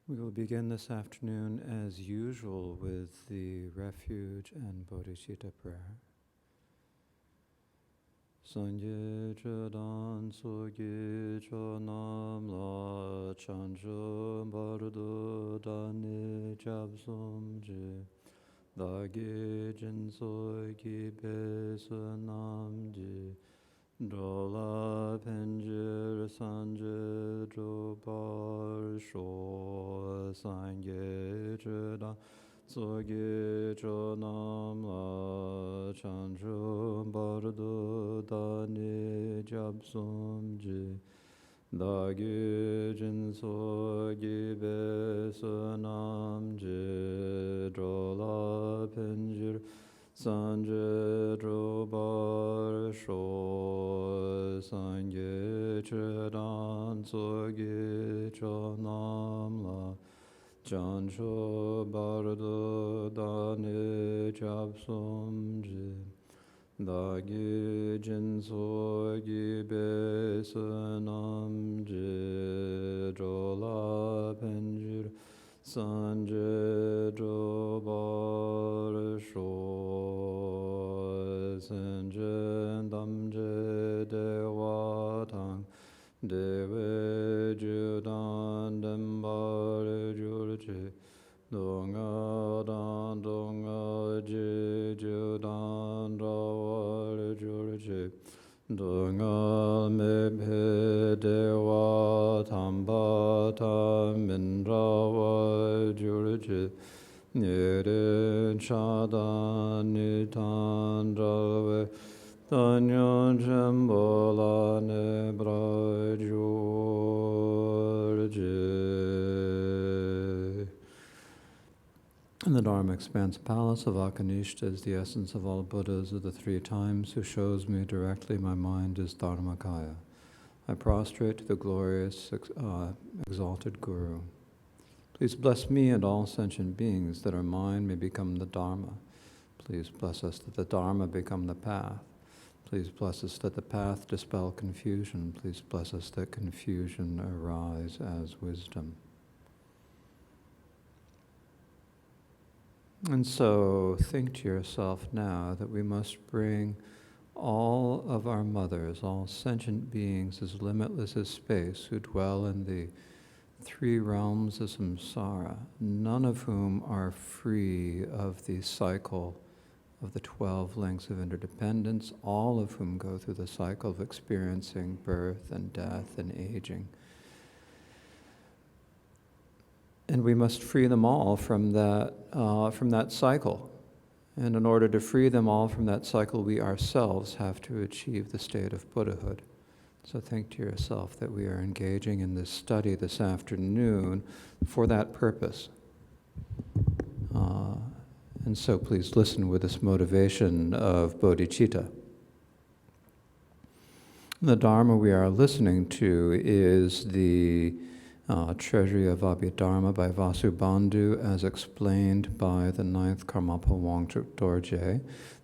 We will begin this afternoon as usual with the refuge and bodhicitta prayer. Sangye chedan sogi chonam la chancho bardo dani jabsum je dagi jinso ki besunam je Dola penjir sanje drobar sho sangye cheda soge chonam la chancho bardo dani jabsum je dagi jinso gibe sunam je dola penjir Sanje drobar sho sangye chedan soge chonam la chancho bardo dane japsum je dagi jinso gibe sunam je drola penjir Sanje drobar sho Sanje damje dewa tang Dewe judan dembar jurje Donga dan donga je judan rawar jurje Donga mebhe dewa tamba tamin rawa jurje Nere chada nitan rawe Tanyon chembola nebra jurje. In the Dharma Expanse Palace of Akanishta is the essence of all Buddhas of the three times, who shows me directly my mind is Dharmakaya. I prostrate to the glorious, exalted Guru. Please bless me and all sentient beings that our mind may become the Dharma. Please bless us that the Dharma become the path. Please bless us that the path dispel confusion. Please bless us that confusion arise as wisdom. And so think to yourself now that we must bring all of our mothers, all sentient beings as limitless as space, who dwell in the three realms of samsara, none of whom are free of the cycle of the 12 links of interdependence, all of whom go through the cycle of experiencing birth and death and aging. And we must free them all from that cycle. And in order to free them all from that cycle, we ourselves have to achieve the state of Buddhahood. So think to yourself that we are engaging in this study this afternoon for that purpose. And so please listen with this motivation of bodhicitta. The Dharma we are listening to is the Treasury of Abhidharma by Vasubandhu, as explained by the Ninth Karmapa Wangchuk Dorje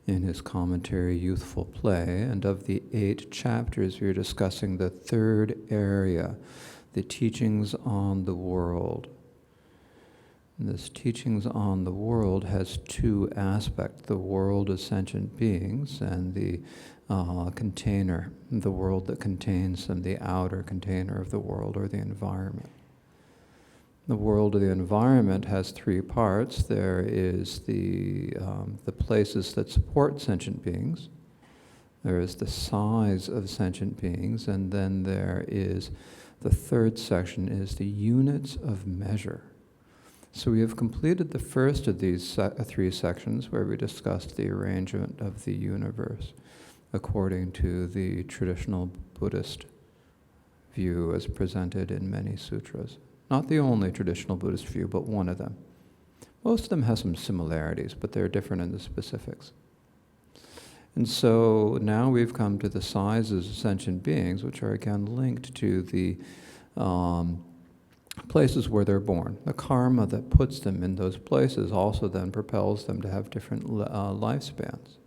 in his commentary Youthful Play. And of the 8 chapters, we are discussing the third area, the teachings on the world. And this teachings on the world has 2 aspects: the world of sentient beings and the container, the world that contains them, the outer container of the world, or the environment. The world of the environment has 3 parts. There is the places that support sentient beings. There is the size of sentient beings, and then there is the third section is the units of measure. So we have completed the first of these 3 sections, where we discussed the arrangement of the universe according to the traditional Buddhist view as presented in many sutras. Not the only traditional Buddhist view, but one of them. Most of them have some similarities, but they're different in the specifics. And so now we've come to the sizes of sentient beings, which are again linked to the places where they're born. The karma that puts them in those places also then propels them to have different lifespans.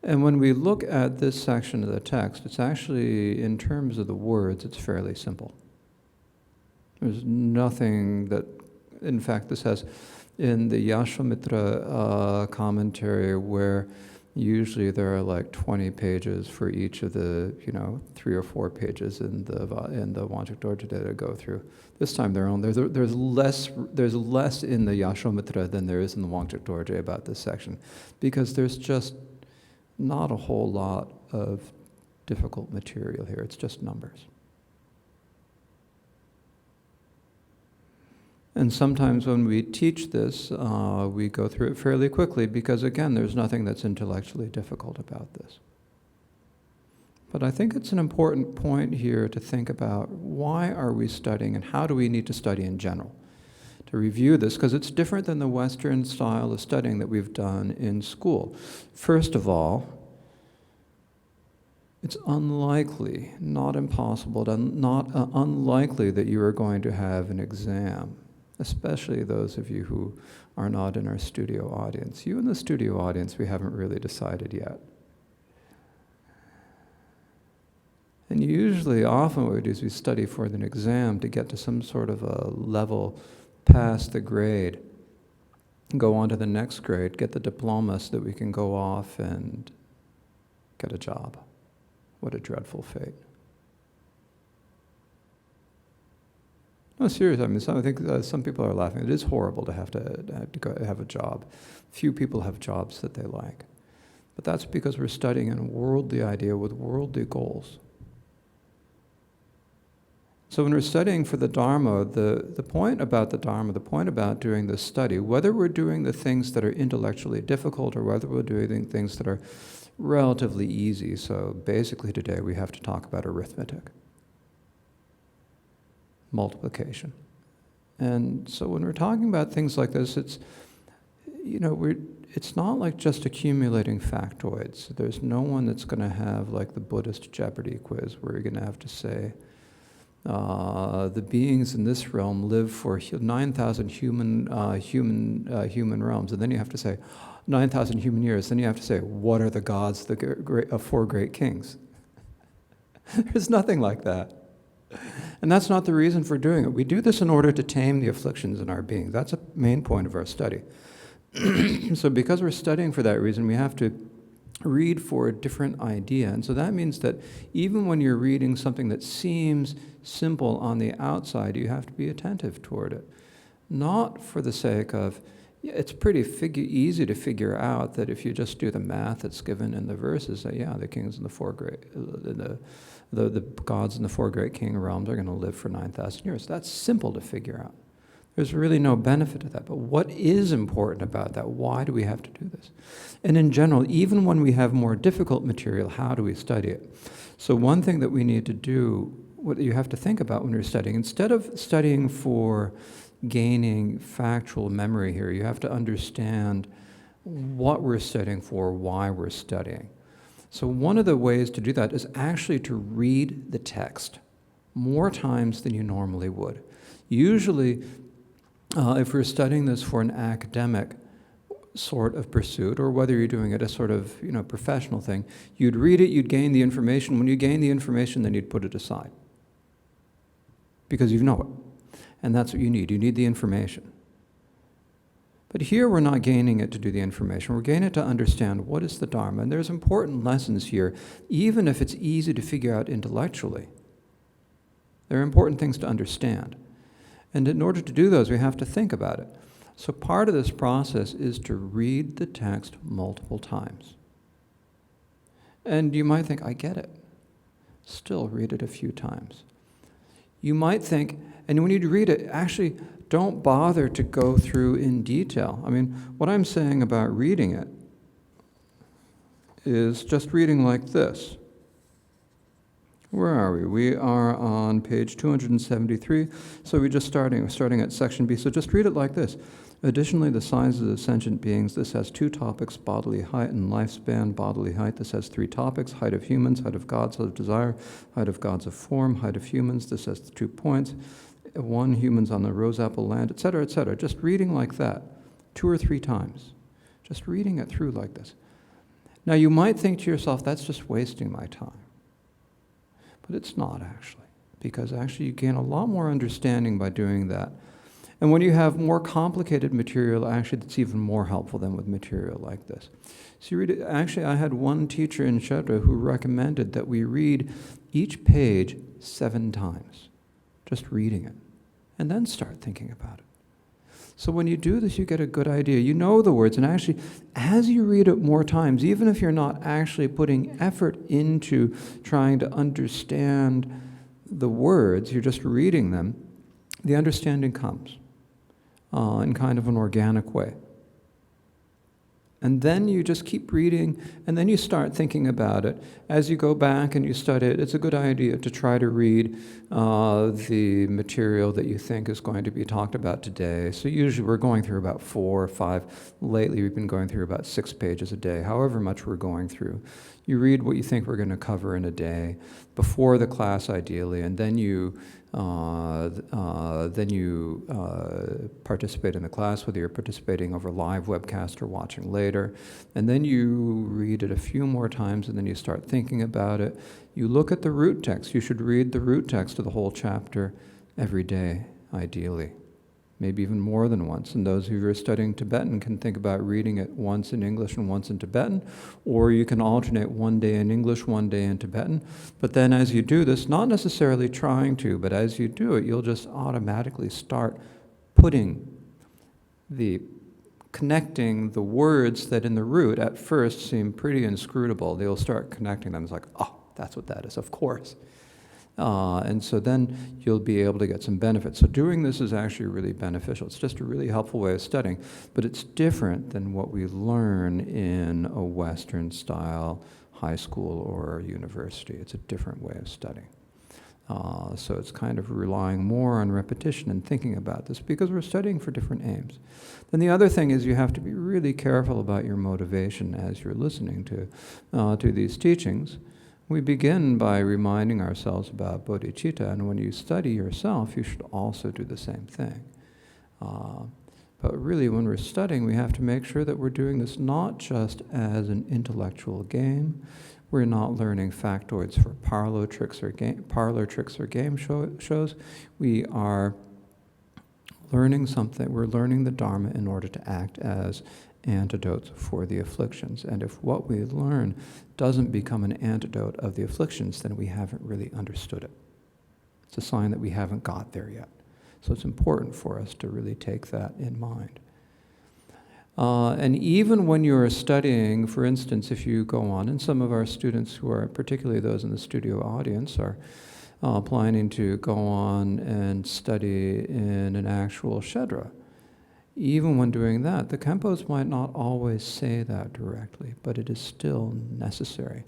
And when we look at this section of the text, it's actually, in terms of the words, it's fairly simple. There's nothing that, in fact, this has in the Yashvamitra commentary, where usually there are like 20 pages for each of the, 3 or 4 pages in the Wangchuk Dorje to go through. This time there's less in the Yashvamitra than there is in the Wangchuk Dorje about this section, because there's just not a whole lot of difficult material here. It's just numbers. And sometimes when we teach this, we go through it fairly quickly because, again, there's nothing that's intellectually difficult about this. But I think it's an important point here to think about why are we studying and how do we need to study in general. To review this, because it's different than the Western style of studying that we've done in school. First of all, it's unlikely, not impossible, not unlikely that you are going to have an exam, especially those of you who are not in our studio audience. You in the studio audience, we haven't really decided yet. And usually, often what we do is we study for an exam to get to some sort of a level past the grade, go on to the next grade, get the diploma so that we can go off and get a job. What a dreadful fate. No, seriously, I mean, I think some people are laughing. It is horrible to have to go have a job. Few people have jobs that they like. But that's because we're studying a worldly idea with worldly goals. So when we're studying for the Dharma, the point about the Dharma, the point about doing this study, whether we're doing the things that are intellectually difficult or whether we're doing things that are relatively easy, so basically today we have to talk about arithmetic, multiplication. And so when we're talking about things like this, it's not like just accumulating factoids. There's no one that's going to have like the Buddhist Jeopardy quiz where you're going to have to say, the beings in this realm live for 9,000 human realms, and then you have to say 9,000 human years. Then you have to say, what are the gods, the 4 great kings? There's nothing like that. And that's not the reason for doing it. We do this in order to tame the afflictions in our being. That's a main point of our study. So because we're studying for that reason, we have to read for a different idea. And so that means that even when you're reading something that seems simple on the outside, you have to be attentive toward it. Not for the sake of, it's pretty easy to figure out that if you just do the math that's given in the verses, that the kings in the 4 great, the gods in the 4 great king realms are going to live for 9,000 years. That's simple to figure out. There's really no benefit to that. But what is important about that? Why do we have to do this? And in general, even when we have more difficult material, how do we study it? So one thing that we need to do, what you have to think about when you're studying, instead of studying for gaining factual memory here, you have to understand what we're studying for, why we're studying. So one of the ways to do that is actually to read the text more times than you normally would. Usually, if we're studying this for an academic sort of pursuit, or whether you're doing it as sort of professional thing, you'd read it, you'd gain the information. When you gain the information, then you'd put it aside because you know it, and that's what you need. You need the information. But here we're not gaining it to do the information. We're gaining it to understand what is the Dharma, and there's important lessons here, even if it's easy to figure out intellectually. There are important things to understand. And in order to do those, we have to think about it. So part of this process is to read the text multiple times. And you might think, I get it. Still read it a few times. You might think, and when you read it, actually don't bother to go through in detail. I mean, what I'm saying about reading it is just reading like this. Where are we? We are on page 273. So we're just starting at section B. So just read it like this. Additionally, the sizes of sentient beings, this has 2 topics, bodily height and lifespan. Bodily height, this has 3 topics, height of humans, height of gods, height of desire, height of gods of form, height of humans, this has 2 points, 1, humans on the rose apple land, etc., etc. Just reading like that 2 or 3 times. Just reading it through like this. Now you might think to yourself, that's just wasting my time. But it's not actually, because actually you gain a lot more understanding by doing that. And when you have more complicated material, actually it's even more helpful than with material like this. So you read it. Actually, I had one teacher in Shedra who recommended that we read each page 7 times, just reading it, and then start thinking about it. So when you do this, you get a good idea. You know the words, and actually, as you read it more times, even if you're not actually putting effort into trying to understand the words, you're just reading them, the understanding comes in kind of an organic way. And then you just keep reading, and then you start thinking about it. As you go back and you study it, it's a good idea to try to read the material that you think is going to be talked about today. So usually we're going through about 4 or 5. Lately we've been going through about 6 pages a day, however much we're going through. You read what you think we're going to cover in a day, before the class ideally, and then you participate in the class, whether you're participating over live webcast or watching later, and then you read it a few more times, and then you start thinking about it. You look at the root text. You should read the root text of the whole chapter every day, ideally, maybe even more than once. And those who are studying Tibetan can think about reading it once in English and once in Tibetan, or you can alternate one day in English, one day in Tibetan. But then as you do this, not necessarily trying to, but as you do it, you'll just automatically start connecting the words that in the root at first seem pretty inscrutable. They'll start connecting them. It's like, oh, that's what that is, of course. And so then you'll be able to get some benefits. So doing this is actually really beneficial. It's just a really helpful way of studying, but it's different than what we learn in a Western-style high school or university. It's a different way of studying. So it's kind of relying more on repetition and thinking about this because we're studying for different aims. Then the other thing is you have to be really careful about your motivation as you're listening to these teachings. We begin by reminding ourselves about bodhicitta, and when you study yourself, you should also do the same thing. But really, when we're studying, we have to make sure that we're doing this not just as an intellectual game. We're not learning factoids for parlor tricks or game shows. We are learning something. We're learning the Dharma in order to act as antidotes for the afflictions. And if what we learn doesn't become an antidote of the afflictions, then we haven't really understood it. It's a sign that we haven't got there yet. So it's important for us to really take that in mind. And even when you're studying, for instance, if you go on, and some of our students who are, particularly those in the studio audience, are planning to go on and study in an actual Shedra. Even when doing that, the Khenpos might not always say that directly, but it is still necessary.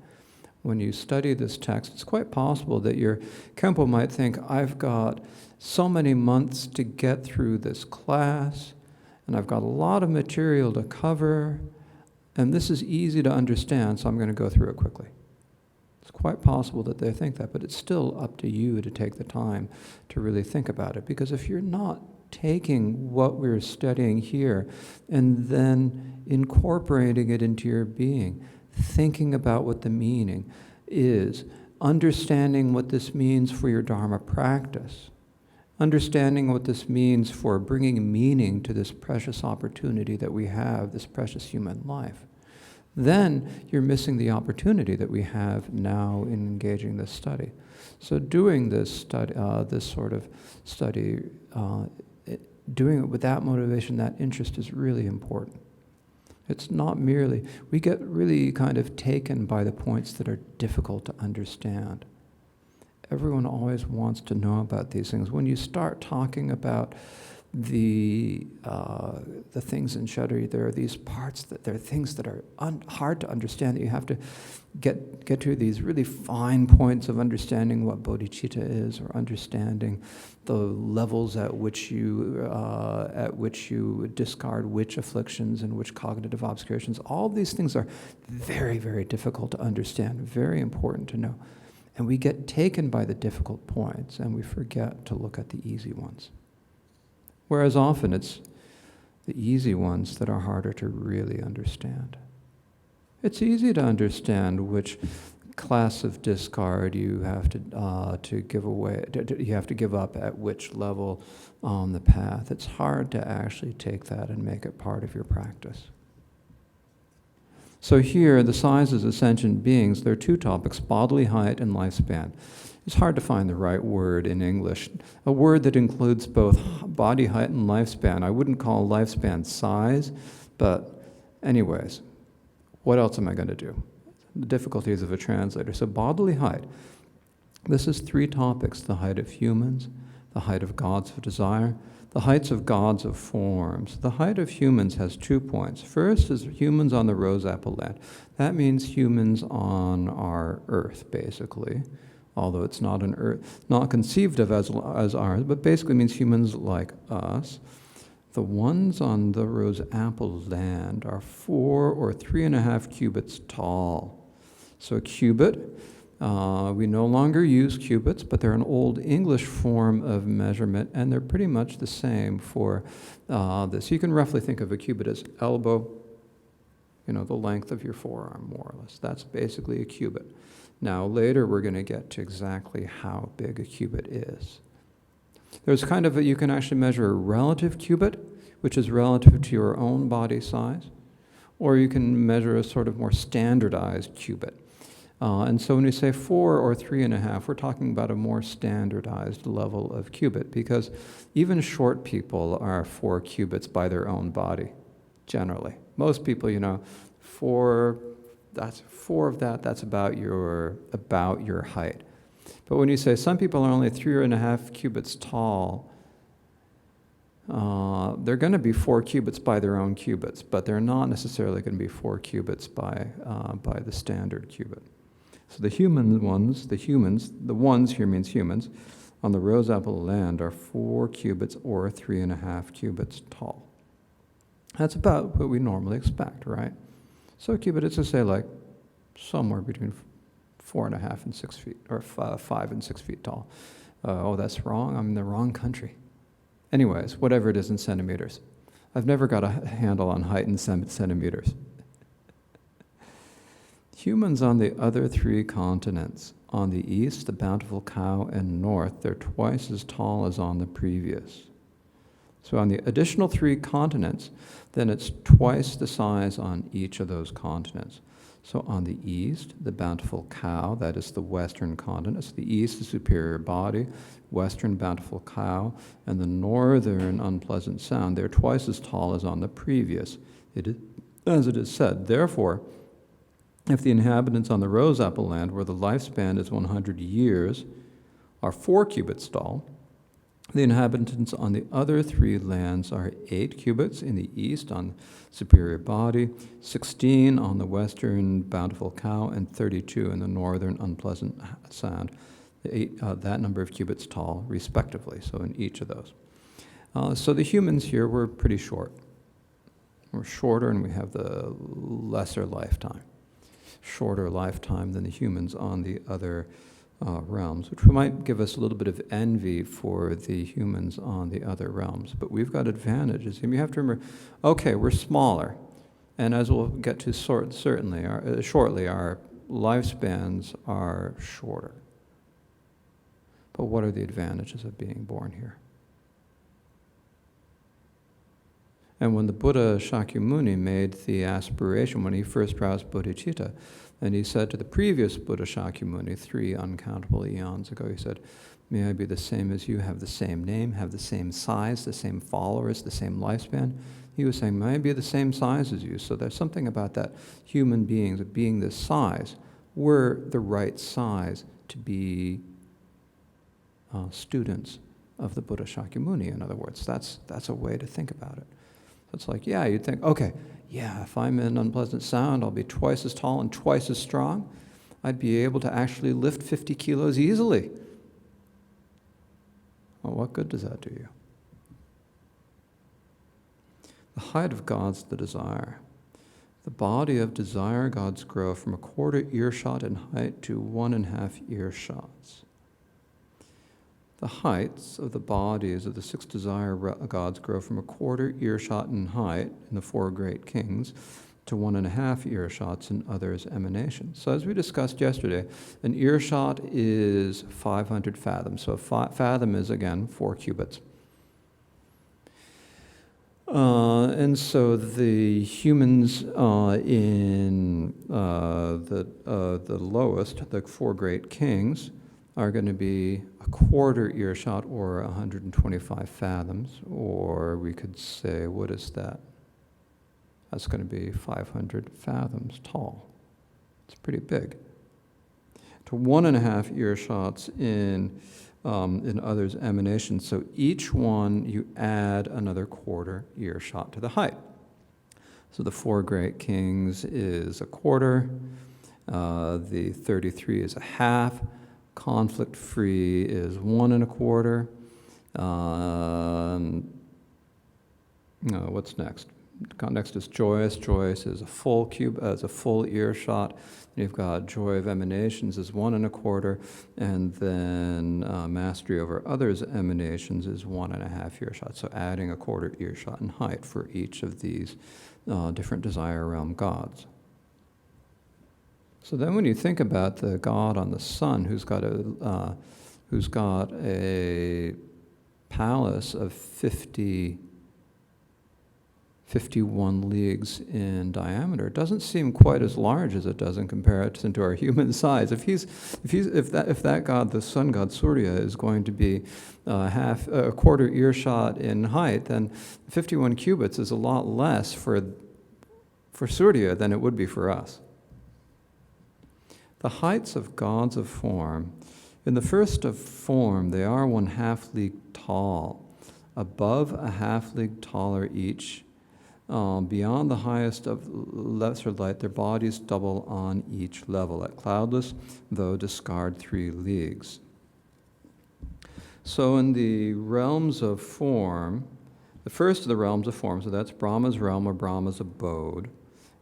When you study this text, it's quite possible that your Khenpo might think, I've got so many months to get through this class, and I've got a lot of material to cover, and this is easy to understand, so I'm going to go through it quickly. It's quite possible that they think that, but it's still up to you to take the time to really think about it, because if you're not taking what we're studying here and then incorporating it into your being, thinking about what the meaning is, understanding what this means for your Dharma practice, understanding what this means for bringing meaning to this precious opportunity that we have, this precious human life, then you're missing the opportunity that we have now in engaging this study. So doing this study, doing it with that motivation, that interest is really important. It's not merely, we get really kind of taken by the points that are difficult to understand. Everyone always wants to know about these things. When you start talking about the things in Shedra, there are these parts there are things that are hard to understand, that you have to get to these really fine points of understanding what bodhicitta is, or understanding the levels at which you discard which afflictions and which cognitive obscurations. All of these things are very, very difficult to understand, very important to know. And we get taken by the difficult points, and we forget to look at the easy ones. Whereas often it's the easy ones that are harder to really understand. It's easy to understand which class of discard you have to give away, you have to give up at which level on the path. It's hard to actually take that and make it part of your practice. So here, the sizes of sentient beings, there are two topics, bodily height and lifespan. It's hard to find the right word in English. A word that includes both body height and lifespan. I wouldn't call lifespan size, but anyways, what else am I going to do? The difficulties of a translator. So bodily height. This is three topics: the height of humans, the height of gods of desire, the heights of gods of forms. The height of humans has 2 points. First is humans on the rose apple land. That means humans on our earth, basically, although it's not an earth, not conceived of as ours, but basically means humans like us. The ones on the rose apple land are 4 or 3.5 cubits tall. So a cubit, we no longer use cubits, but they're an old English form of measurement, and they're pretty much the same for this. You can roughly think of a cubit as elbow, the length of your forearm, more or less. That's basically a cubit. Now, later we're going to get to exactly how big a cubit is. There's you can actually measure a relative cubit, which is relative to your own body size, or you can measure a sort of more standardized cubit. And so when we say 4 or 3.5, we're talking about a more standardized level of cubit, because even short people are 4 cubits by their own body, generally. Most people, 4 of that's about your height. But when you say some people are only 3.5 cubits tall, they're going to be 4 cubits by their own cubits, but they're not necessarily going to be 4 cubits by the standard cubit. So the ones here means humans, on the rose apple land are 4 cubits or 3.5 cubits tall. That's about what we normally expect, right? So a cubit is to say like somewhere between 4.5 and 6 feet, or 5 and 6 feet tall. That's wrong. I'm in the wrong country. Anyways, whatever it is in centimeters. I've never got a handle on height in centimeters. Humans on the other 3 continents, on the east, the bountiful cow, and north, they're twice as tall as on the previous. So on the additional 3 continents, then it's twice the size on each of those continents. So on the east, the bountiful cow, that is the western continent. So the east, the superior body, western bountiful cow, and the northern unpleasant sound, they're twice as tall as on the previous, as it is said. Therefore, if the inhabitants on the rose apple land, where the lifespan is 100 years, are 4 cubits tall, the inhabitants on the other 3 lands are 8 cubits in the east on superior body, 16 on the western bountiful cow, and 32 in the northern unpleasant sound, that number of cubits tall, respectively, so in each of those. So the humans here were pretty short. We're shorter and we have the lesser lifetime. Shorter lifetime than the humans on the other realms, which might give us a little bit of envy for the humans on the other realms. But we've got advantages. And you have to remember, okay, we're smaller. And as we'll get to shortly, our lifespans are shorter. But what are the advantages of being born here? And when the Buddha Shakyamuni made the aspiration, when he first roused bodhicitta, and he said to the previous Buddha Shakyamuni 3 uncountable eons ago, he said, "May I be the same as you, have the same name, have the same size, the same followers, the same lifespan." He was saying, "May I be the same size as you?" So there's something about that human beings, being this size, we're the right size to be students of the Buddha Shakyamuni, in other words. That's a way to think about it. It's like, yeah, you'd think, okay, yeah, if I'm in unpleasant sound, I'll be twice as tall and twice as strong. I'd be able to actually lift 50 kilos easily. Well, what good does that do you? The height of God's the desire. The body of desire gods grow from a 1/4 earshot in height to 1.5 earshots. The heights of the bodies of the 6 desire gods grow from a 1/4 earshot in height in the 4 great kings to 1.5 earshots in others' emanations. So as we discussed yesterday, an earshot is 500 fathoms. So a fathom is, again, 4 cubits. And so the humans in the lowest, the 4 great kings, are going to be a 1/4 earshot or 125 fathoms, or we could say, what is that? That's going to be 500 fathoms tall. It's pretty big. To 1.5 earshots in others' emanations. So each one, you add another 1/4 earshot to the height. So the 4 great kings is a 1/4. The 33 is a 1/2. Conflict-free is 1 1/4. What's next? Next is joyous. Joyous is a full earshot. And you've got joy of emanations is 1 1/4, and then mastery over others' emanations is 1.5 earshot. So adding a 1/4 earshot in height for each of these different desire realm gods. So then, when you think about the god on the sun, who's got a palace of 51 leagues in diameter, it doesn't seem quite as large as it does in comparison to our human size. If that god, the sun god Surya, is going to be a 1/4 earshot in height, then 51 cubits is a lot less for Surya than it would be for us. The heights of gods of form, in the first of form, they are 1/2 league tall, above a 1/2 league taller each. Beyond the highest of lesser light, their bodies double on each level. At cloudless, though, discard 3 leagues. So in the realms of form, the first of the realms of form, so that's Brahma's realm or Brahma's abode,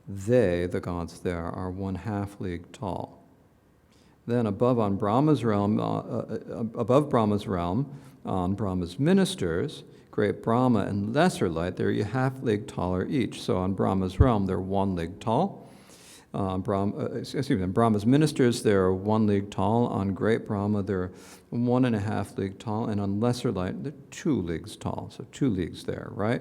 they, the gods there, are 1/2 league tall. Then above Brahma's realm, on Brahma's ministers, great Brahma and lesser light, they're 1/2 league taller each. So on Brahma's realm, they're 1 league tall. Brahma's ministers, they're 1 league tall. On great Brahma, they're 1.5 league tall. And on lesser light, they're 2 leagues tall. So 2 leagues there, right?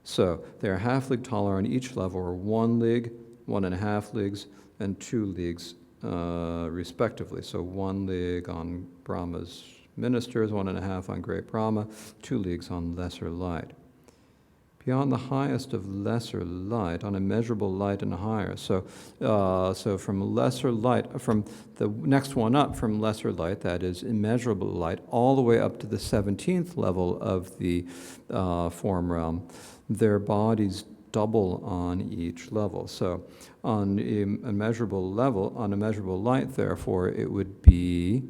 So they're 1/2 league taller on each level, or 1 league, 1.5 leagues, and 2 leagues respectively. So 1 league on Brahma's ministers, 1.5 on great Brahma, 2 leagues on lesser light. Beyond the highest of lesser light, on immeasurable light and higher. So from lesser light, from the next one up from lesser light, that is immeasurable light, all the way up to the 17th level of the form realm, their bodies double on each level. So on immeasurable light, therefore, it would be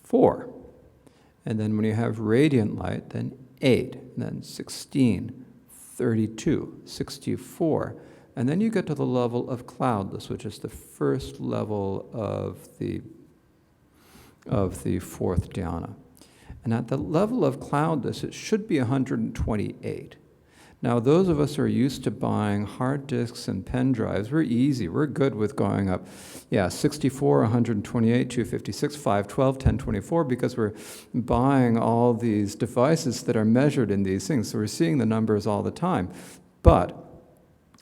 4. And then when you have radiant light, then 8, and then 16, 32, 64. And then you get to the level of cloudless, which is the first level of the 4th dhyana. And at the level of cloudless, it should be 128. Now, those of us who are used to buying hard disks and pen drives, we're easy. We're good with going up, 64, 128, 256, 512, 1024, because we're buying all these devices that are measured in these things. So we're seeing the numbers all the time. But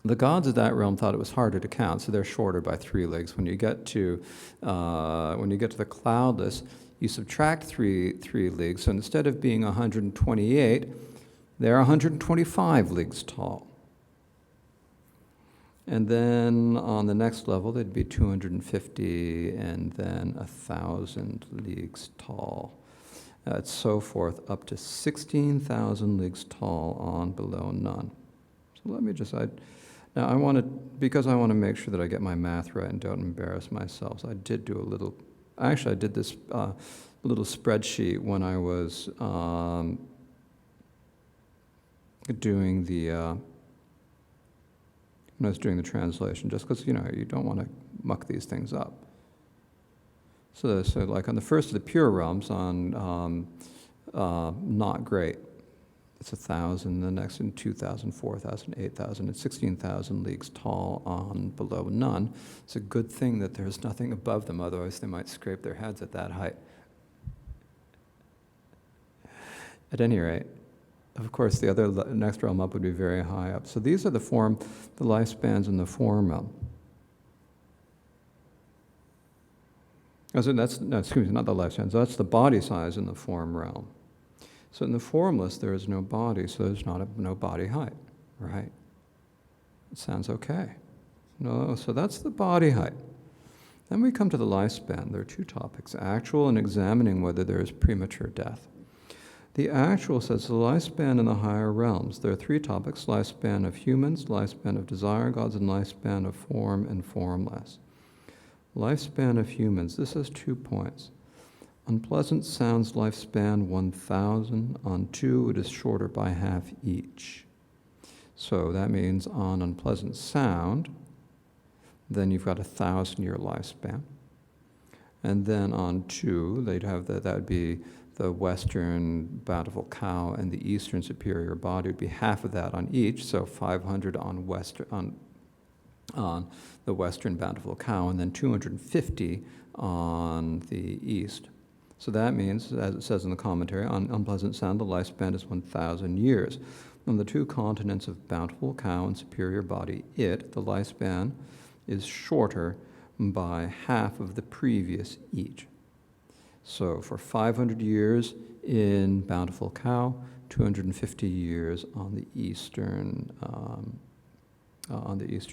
the gods of that realm thought it was harder to count, so they're shorter by 3 leagues. When you get to the cloudless, you subtract 3 leagues. So instead of being 128, they're 125 leagues tall. And then on the next level, they'd be 250 and then 1,000 leagues tall. And so forth, up to 16,000 leagues tall on below none. So let me just, now I want to make sure that I get my math right and don't embarrass myself. So I did do I did this little spreadsheet when I was doing the translation, just because you don't want to muck these things up. So like on the first of the pure realms, on not great, It's 1,000, the next in 2,000, 4,000, 8,000, and 16,000 leagues tall on below none. It's a good thing that there's nothing above them, otherwise they might scrape their heads at that height. At any rate, of course, the other next realm up would be very high up. So these are the lifespans in the form realm. So not the lifespans, that's the body size in the form realm. So in the formless, there is no body, so there's no body height, right? It sounds okay. No, so that's the body height. Then we come to the lifespan. There are two topics, actual and examining whether there is premature death. The actual says the lifespan in the higher realms. There are three topics, lifespan of humans, lifespan of desire gods, and lifespan of form and formless. Lifespan of humans, this has 2 points. Unpleasant sounds lifespan 1,000. On 2, it is shorter by half each. So that means on unpleasant sound, then you've got 1,000-year lifespan. And then on 2, they'd have that would be the western bountiful cow and the eastern superior body would be half of that on each, so 500 on the western bountiful cow, and then 250 on the east. So that means, as it says in the commentary, on unpleasant sound, the lifespan is 1,000 years. On the two continents of bountiful cow and superior body, the lifespan is shorter by half of the previous each. So for 500 years in bountiful cow, 250 years on the eastern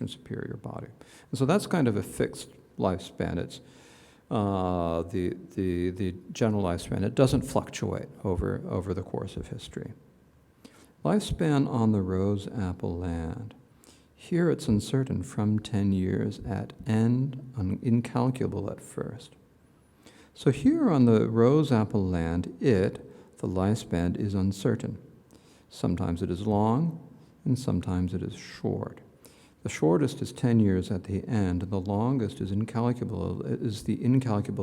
superior body. And so that's kind of a fixed lifespan. It's the general lifespan. It doesn't fluctuate over the course of history. Lifespan on the rose apple land. Here it's uncertain from 10 years at end, incalculable at first. So here on the rose apple land, the lifespan is uncertain. Sometimes it is long, and sometimes it is short. The shortest is 10 years at the end, and the longest is the incalculable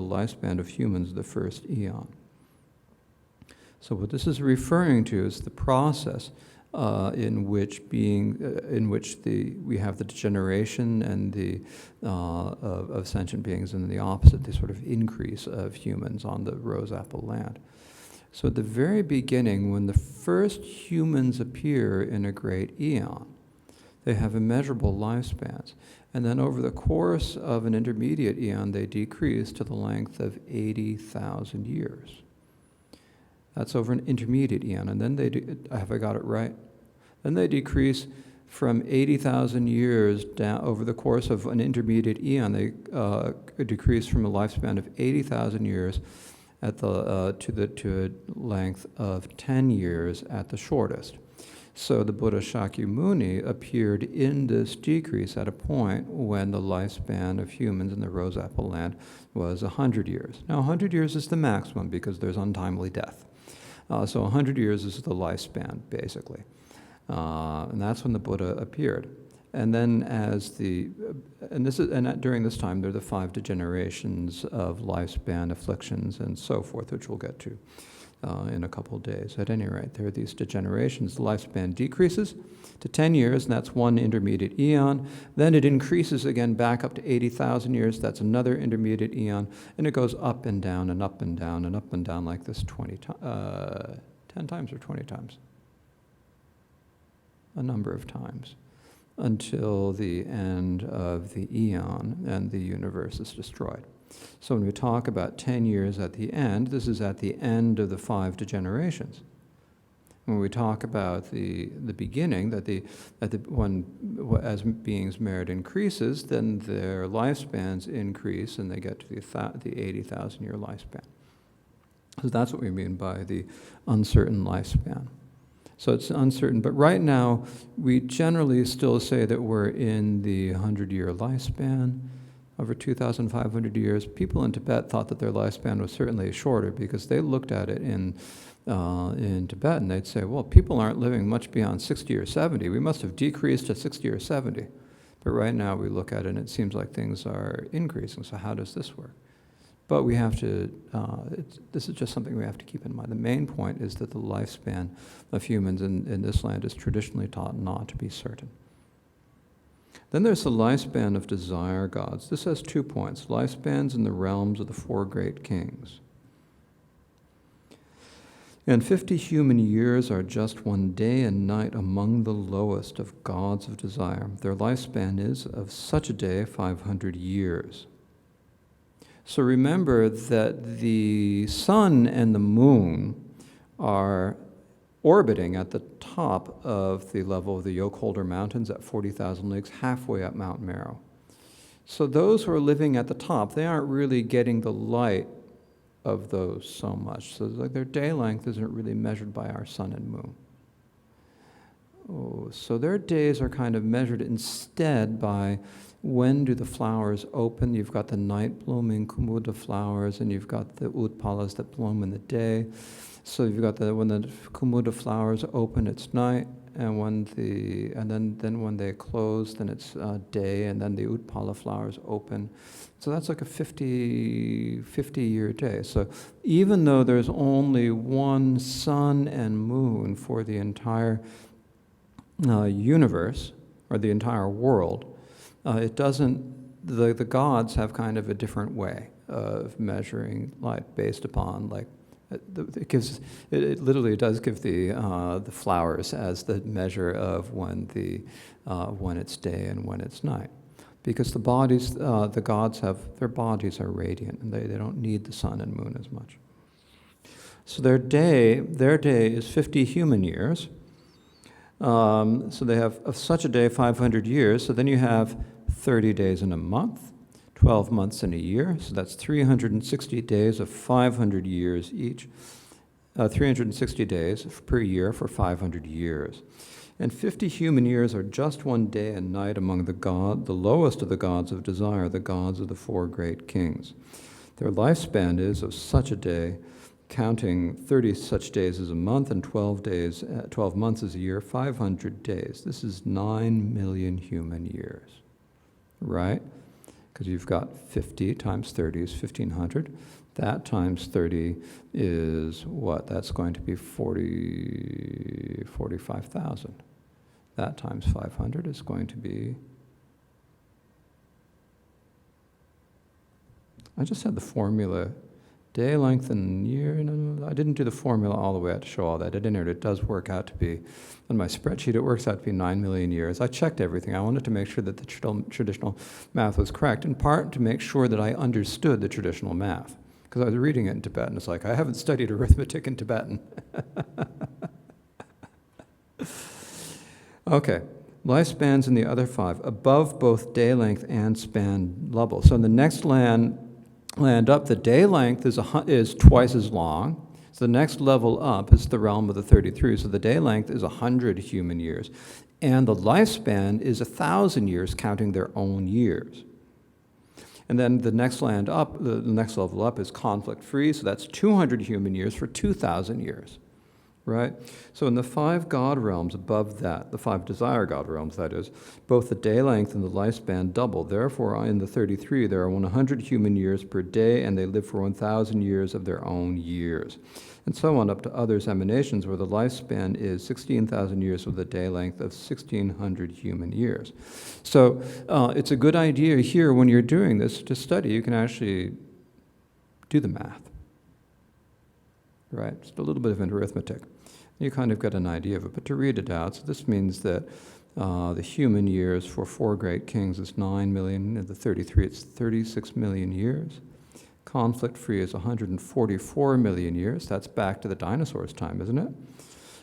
lifespan of humans, the first eon. So what this is referring to is the process in which we have the degeneration and of sentient beings, and the opposite, the sort of increase of humans on the rose apple land. So at the very beginning, when the first humans appear in a great eon, they have immeasurable lifespans. And then over the course of an intermediate eon, they decrease to the length of 80,000 years. That's over an intermediate eon. And then have I got it right? Then they decrease from 80,000 years down over the course of an intermediate eon. They decrease from a lifespan of 80,000 years to a length of 10 years at the shortest. So the Buddha Shakyamuni appeared in this decrease at a point when the lifespan of humans in the rose apple land was 100 years. Now 100 years is the maximum because there's untimely death. So 100 years is the lifespan, basically. And that's when the Buddha appeared. And then during this time, there are the 5 degenerations of lifespan, afflictions, and so forth, which we'll get to in a couple of days. At any rate, there are these degenerations. The lifespan decreases to 10 years, and that's one intermediate eon. Then it increases again back up to 80,000 years. That's another intermediate eon. And it goes up and down and up and down and up and down like this 10 times or 20 times? A number of times, until the end of the eon and the universe is destroyed. So when we talk about 10 years at the end, this is at the end of the 5 degenerations. When we talk about the beginning, as beings' merit increases, then their lifespans increase and they get to the 80,000-year lifespan. So that's what we mean by the uncertain lifespan. So it's uncertain, but right now we generally still say that we're in the 100-year lifespan. Over 2,500 years, people in Tibet thought that their lifespan was certainly shorter because they looked at it in Tibet and they'd say, well, people aren't living much beyond 60 or 70. We must have decreased to 60 or 70. But right now we look at it and it seems like things are increasing. So how does this work? But we have to, this is just something we have to keep in mind. The main point is that the lifespan of humans in this land is traditionally taught not to be certain. Then there's the lifespan of desire gods. This has 2 points: lifespans in the realms of the 4 great kings. And 50 human years are just 1 day and night among the lowest of gods of desire. Their lifespan is of such a day 500 years. So remember that the sun and the moon are orbiting at the top of the level of the Yoke-Holder Mountains at 40,000 leagues, halfway up Mount Meru. So those who are living at the top, they aren't really getting the light of those so much. So like their day length isn't really measured by our sun and moon. So their days are kind of measured instead by when do the flowers open. You've got the night blooming kumuda flowers, and you've got the utpalas that bloom in the day. So you've got when the kumuda flowers open, it's night, and then when they close, then it's day, and then the utpala flowers open. So that's like a 50-year day. So even though there's only one sun and moon for the entire universe, or the entire world, it doesn't, the gods have kind of a different way of measuring light based upon, like, it literally does give the flowers as the measure of when it's day and when it's night. Because the bodies, the gods their bodies are radiant, and they don't need the sun and moon as much. So their day is 50 human years. So they have of such a day 500 years. So then you have 30 days in a month, 12 months in a year. So that's 360 days of 500 years each. 360 days per year for 500 years. And 50 human years are just 1 day and night among the lowest of the gods of desire, the gods of the 4 great kings. Their lifespan is of such a day, counting 30 such days as a month and 12 months as a year, 500 days. This is 9 million human years, right? Because you've got 50 times 30 is 1,500. That times 30 is what? That's going to be 45,000. That times 500 is going to be... I just had the formula. Day length and year, no, I didn't do the formula all the way out to show all that. It does work out to be, on my spreadsheet, it works out to be 9 million years. I checked everything. I wanted to make sure that the traditional math was correct, in part to make sure that I understood the traditional math. Because I was reading it in Tibetan. It's like, I haven't studied arithmetic in Tibetan. Okay, lifespans in the other 5, above both day length and span level. So in the next land up, the day length is twice as long. So the next level up is the realm of the 33. So the day length is 100 human years. And the lifespan is 1,000 years, counting their own years. And then the next land up, the next level up is conflict-free. So that's 200 human years for 2,000 years. Right? So in the 5 god realms above that, the 5 desire god realms, that is, both the day length and the lifespan double. Therefore, in the 33, there are 100 human years per day, and they live for 1,000 years of their own years. And so on up to others emanations, where the lifespan is 16,000 years with a day length of 1,600 human years. So it's a good idea here when you're doing this to study. You can actually do the math. Right? Just a little bit of arithmetic. You kind of get an idea of it, but to read it out, so this means that the human years for 4 great kings is 9 million, and the 33, it's 36 million years. Conflict-free is 144 million years. That's back to the dinosaurs' time, isn't it?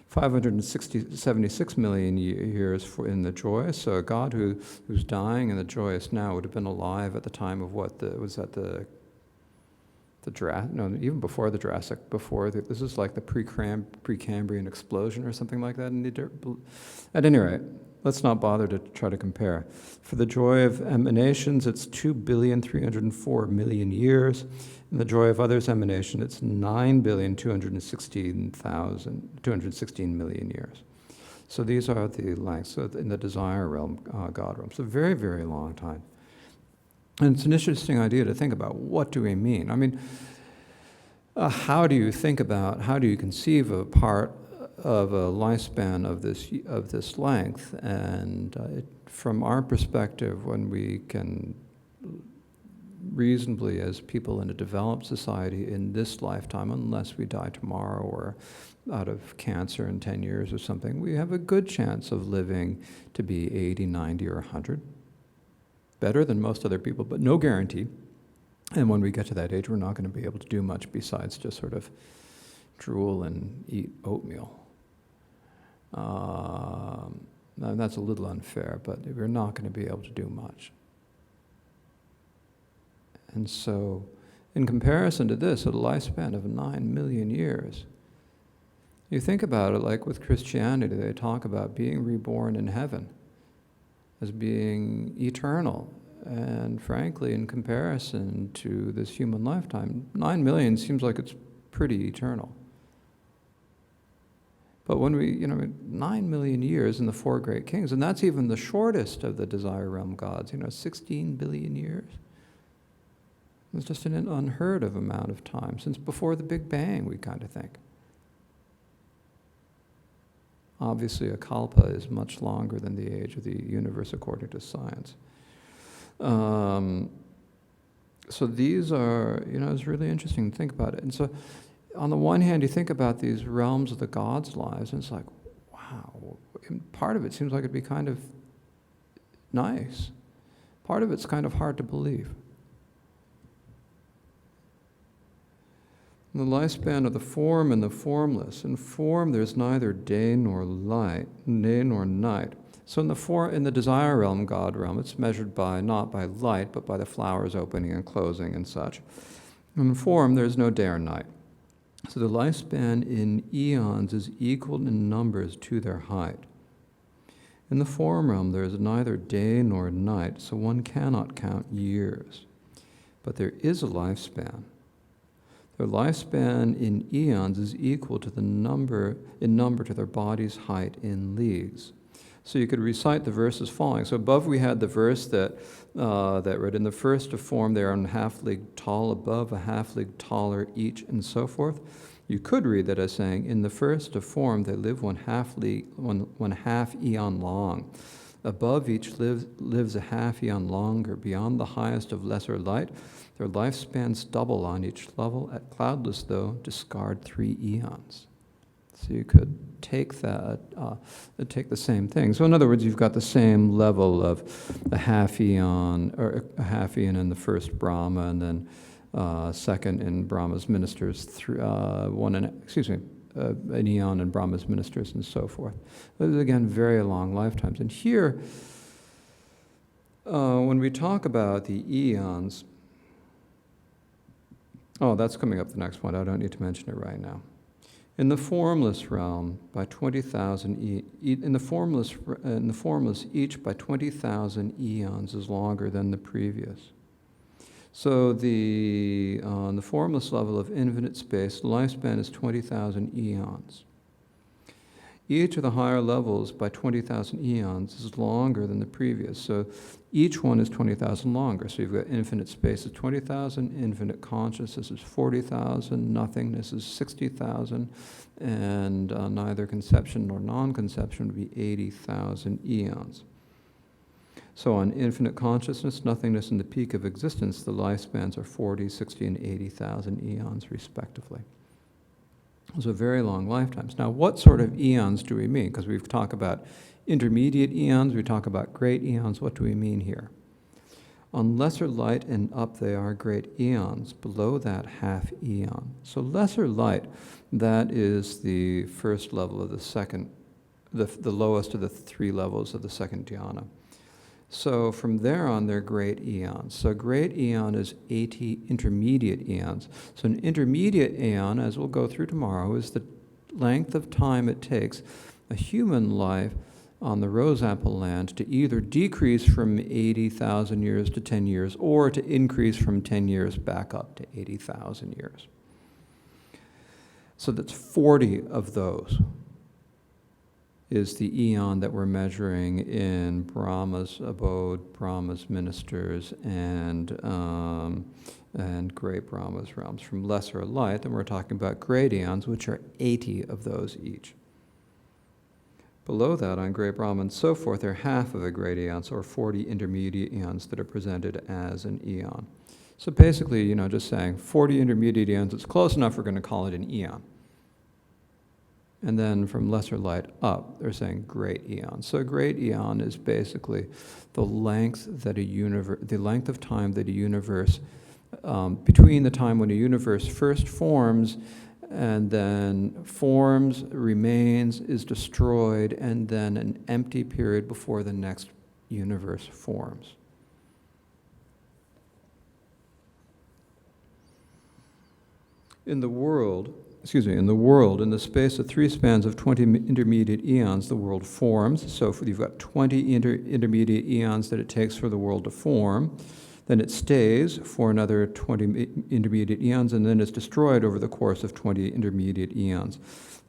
76 million years in the joyous. So a god who's dying in the joyous now would have been alive at the time of what? Even before the Jurassic, this is like the Precambrian explosion or something like that in the dirt. At any rate, let's not bother to try to compare. For the joy of emanations, it's 2,304,000,000 years. In the joy of others' emanation, it's 9,216,000,000 years. So these are the lengths. So in the desire realm, God realm. So very, very long time. And it's an interesting idea to think about. What do we mean? I mean, how do you conceive of part of a lifespan of this length? And from our perspective, when we can reasonably, as people in a developed society in this lifetime, unless we die tomorrow or out of cancer in 10 years or something, we have a good chance of living to be 80, 90, or 100. Better than most other people, but no guarantee. And when we get to that age, we're not going to be able to do much besides just sort of drool and eat oatmeal. Now that's a little unfair, but we're not going to be able to do much. And so, in comparison to this, at a lifespan of 9 million years, you think about it like with Christianity, they talk about being reborn in heaven as being eternal. And frankly, in comparison to this human lifetime, 9 million seems like it's pretty eternal. But when 9 million years in the four great kings, and that's even the shortest of the desire realm gods, 16 billion years. It's just an unheard of amount of time, since before the Big Bang, we kind of think. Obviously, a kalpa is much longer than the age of the universe according to science. So these are, it's really interesting to think about it. And so, on the one hand, you think about these realms of the gods' lives, and it's like, wow, and part of it seems like it'd be kind of nice. Part of it's kind of hard to believe. The lifespan of the form and the formless. In form, there's neither day nor night. So in the desire realm, God realm, it's measured not by light, but by the flowers opening and closing and such. In form, there's no day or night. So the lifespan in eons is equal in numbers to their height. In the form realm, there is neither day nor night, so one cannot count years. But there is a lifespan. Their lifespan in eons is equal to the number to their body's height in leagues. So you could recite the verses following. So above we had the verse that read, in the first of form they are a half league tall, above a half league taller each, and so forth. You could read that as saying, in the first of form they live one half eon long. Above each lives a half eon longer. Beyond the highest of lesser light, their lifespans double on each level. At cloudless, though, discard 3 eons. So you could take that, take the same thing. So in other words, you've got the same level of a half eon in the first Brahma, and then second in Brahma's ministers, an eon in Brahma's ministers, and so forth. Those are, again, very long lifetimes. And here, when we talk about the eons, that's coming up the next one. I don't need to mention it right now. In the formless realm, by 20,000 in the formless each by 20,000 eons is longer than the previous. So on the formless level of infinite space, the lifespan is 20,000 eons. Each of the higher levels by 20,000 eons is longer than the previous. So each one is 20,000 longer. So you've got infinite space is 20,000, infinite consciousness is 40,000, nothingness is 60,000, and neither conception nor non-conception would be 80,000 eons. So on infinite consciousness, nothingness, and the peak of existence, the lifespans are 40, 60, and 80,000 eons, respectively. Those are very long lifetimes. Now, what sort of eons do we mean? Because we've talked about intermediate eons, we talk about great eons. What do we mean here? On lesser light and up they are great eons, below that half eon. So lesser light, that is the first level of the second, the lowest of the 3 levels of the second dhyana. So from there on, they're great eons. So great eon is 80 intermediate eons. So an intermediate eon, as we'll go through tomorrow, is the length of time it takes a human life on the Rose Apple land to either decrease from 80,000 years to 10 years or to increase from 10 years back up to 80,000 years. So that's 40 of those. is the eon that we're measuring in Brahma's abode, Brahma's ministers, and great Brahma's realms. From lesser light, then we're talking about great eons, which are 80 of those each. Below that, on great Brahma and so forth, they're half of a great eon, or 40 intermediate eons that are presented as an eon. So basically, just saying 40 intermediate eons, it's close enough, we're going to call it an eon. And then from lesser light up, they're saying great eon. So a great eon is basically the length of time that a universe, between the time when a universe first forms and then forms, remains, is destroyed, and then an empty period before the next universe forms. In the world, in the space of 3 spans of 20 intermediate eons, the world forms. So you've got 20 intermediate eons that it takes for the world to form. Then it stays for another 20 intermediate eons, and then it's destroyed over the course of 20 intermediate eons.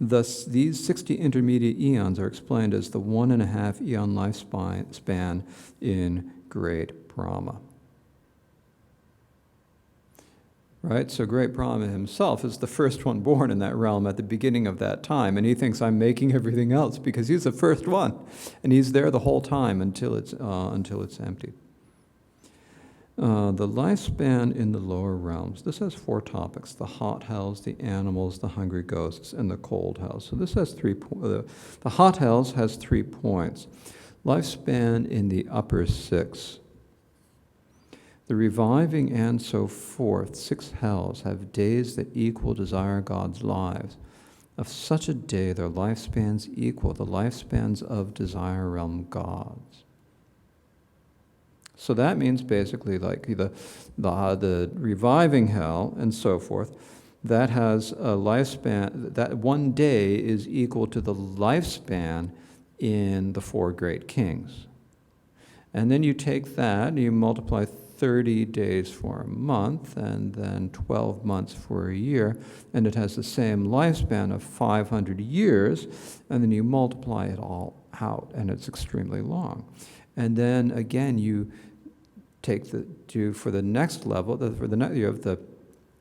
Thus, these 60 intermediate eons are explained as the 1.5 eon lifespan in great Brahma. Right? So great Brahma himself is the first one born in that realm at the beginning of that time, and he thinks I'm making everything else because he's the first one, and he's there the whole time until it's empty. The lifespan in the lower realms. This has 4 topics: the hot hells, the animals, the hungry ghosts, and the cold hells. So this has 3. The hot hells has 3 points. Lifespan in the upper 6. The reviving and so forth, 6 hells, have days that equal desire gods' lives. Of such a day, their lifespans equal the lifespans of desire realm gods. So that means basically like the reviving hell and so forth, that has a lifespan, that one day is equal to the lifespan in the 4 great kings. And then you take that and you multiply 30 days for a month, and then 12 months for a year, and it has the same lifespan of 500 years, and then you multiply it all out, and it's extremely long. And then again, you take for the next level, you have the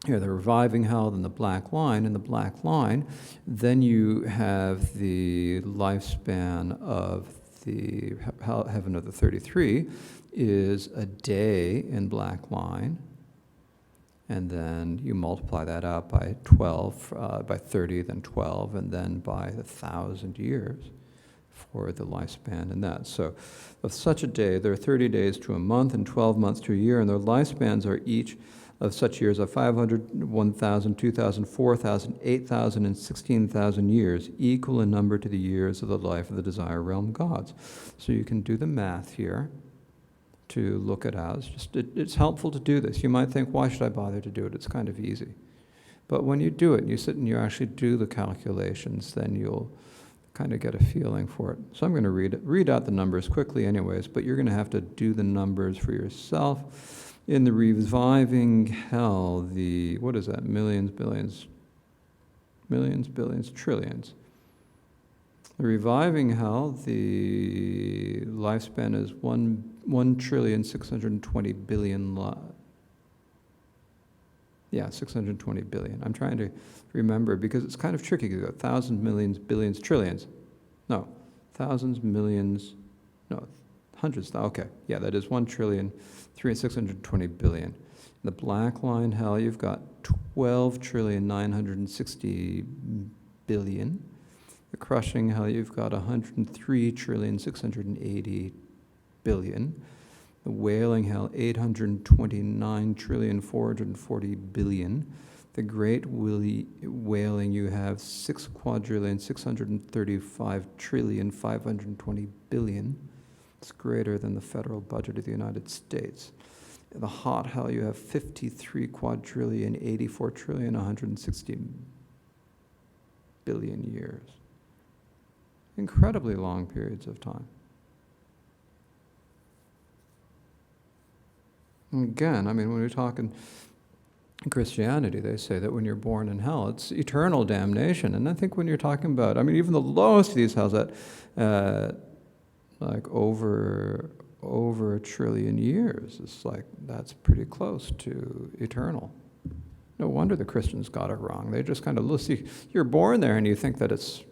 reviving hell, then the black line, and the black line, then you have the lifespan of the heaven of the 33, is a day in black line, and then you multiply that out by 12, by 30, then 12, and then by 1,000 years for the lifespan in that. So of such a day, there are 30 days to a month and 12 months to a year, and their lifespans are each of such years of 500, 1,000, 2,000, 4,000, 8,000, and 16,000 years, equal in number to the years of the life of the desire realm gods. So you can do the math here to look it out. It's helpful to do this. You might think, why should I bother to do it? It's kind of easy. But when you do it, and you sit and you actually do the calculations, then you'll kind of get a feeling for it. So I'm going to read out the numbers quickly anyways, but you're going to have to do the numbers for yourself. In the reviving hell, what is that? Millions, billions, trillions. The reviving hell, the lifespan is 1,620 billion. 620 billion. I'm trying to remember because it's kind of tricky. You've got thousands, millions, billions, trillions. No, thousands, millions, no, hundreds. Okay, yeah, that is 1,620 billion. The black line hell, you've got 12,960 billion. The crushing hell, you've got 103,680 billion. The wailing hell, 829,440 billion. The great wailing, you have 6,635,520 billion. It's greater than the federal budget of the United States. The hot hell, you have 53,84,160 billion years. Incredibly long periods of time. And again, I mean, when we're talking In Christianity, they say that when you're born in hell, it's eternal damnation. And I think when you're talking about, even the lowest of these hells, that like over 1 trillion years, it's like that's pretty close to eternal. No wonder the Christians got it wrong. They just kind of see you're born there and you think that it's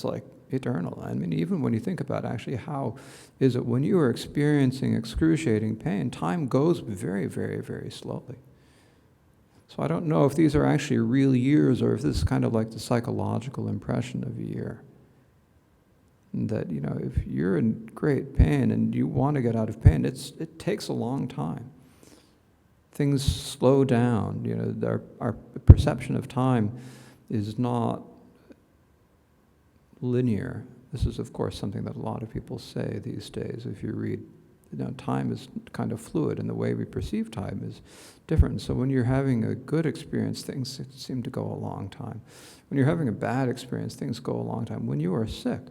like eternal. Even when you think about actually how is it when you are experiencing excruciating pain, time goes very, very, very slowly. So I don't know if these are actually real years or if this is kind of like the psychological impression of a year. And that, if you're in great pain and you want to get out of pain, it takes a long time. Things slow down. Our perception of time is not linear. This is, of course, something that a lot of people say these days. If you read, time is kind of fluid, and the way we perceive time is different. So when you're having a good experience, things seem to go a long time. When you're having a bad experience, things go a long time. When you are sick,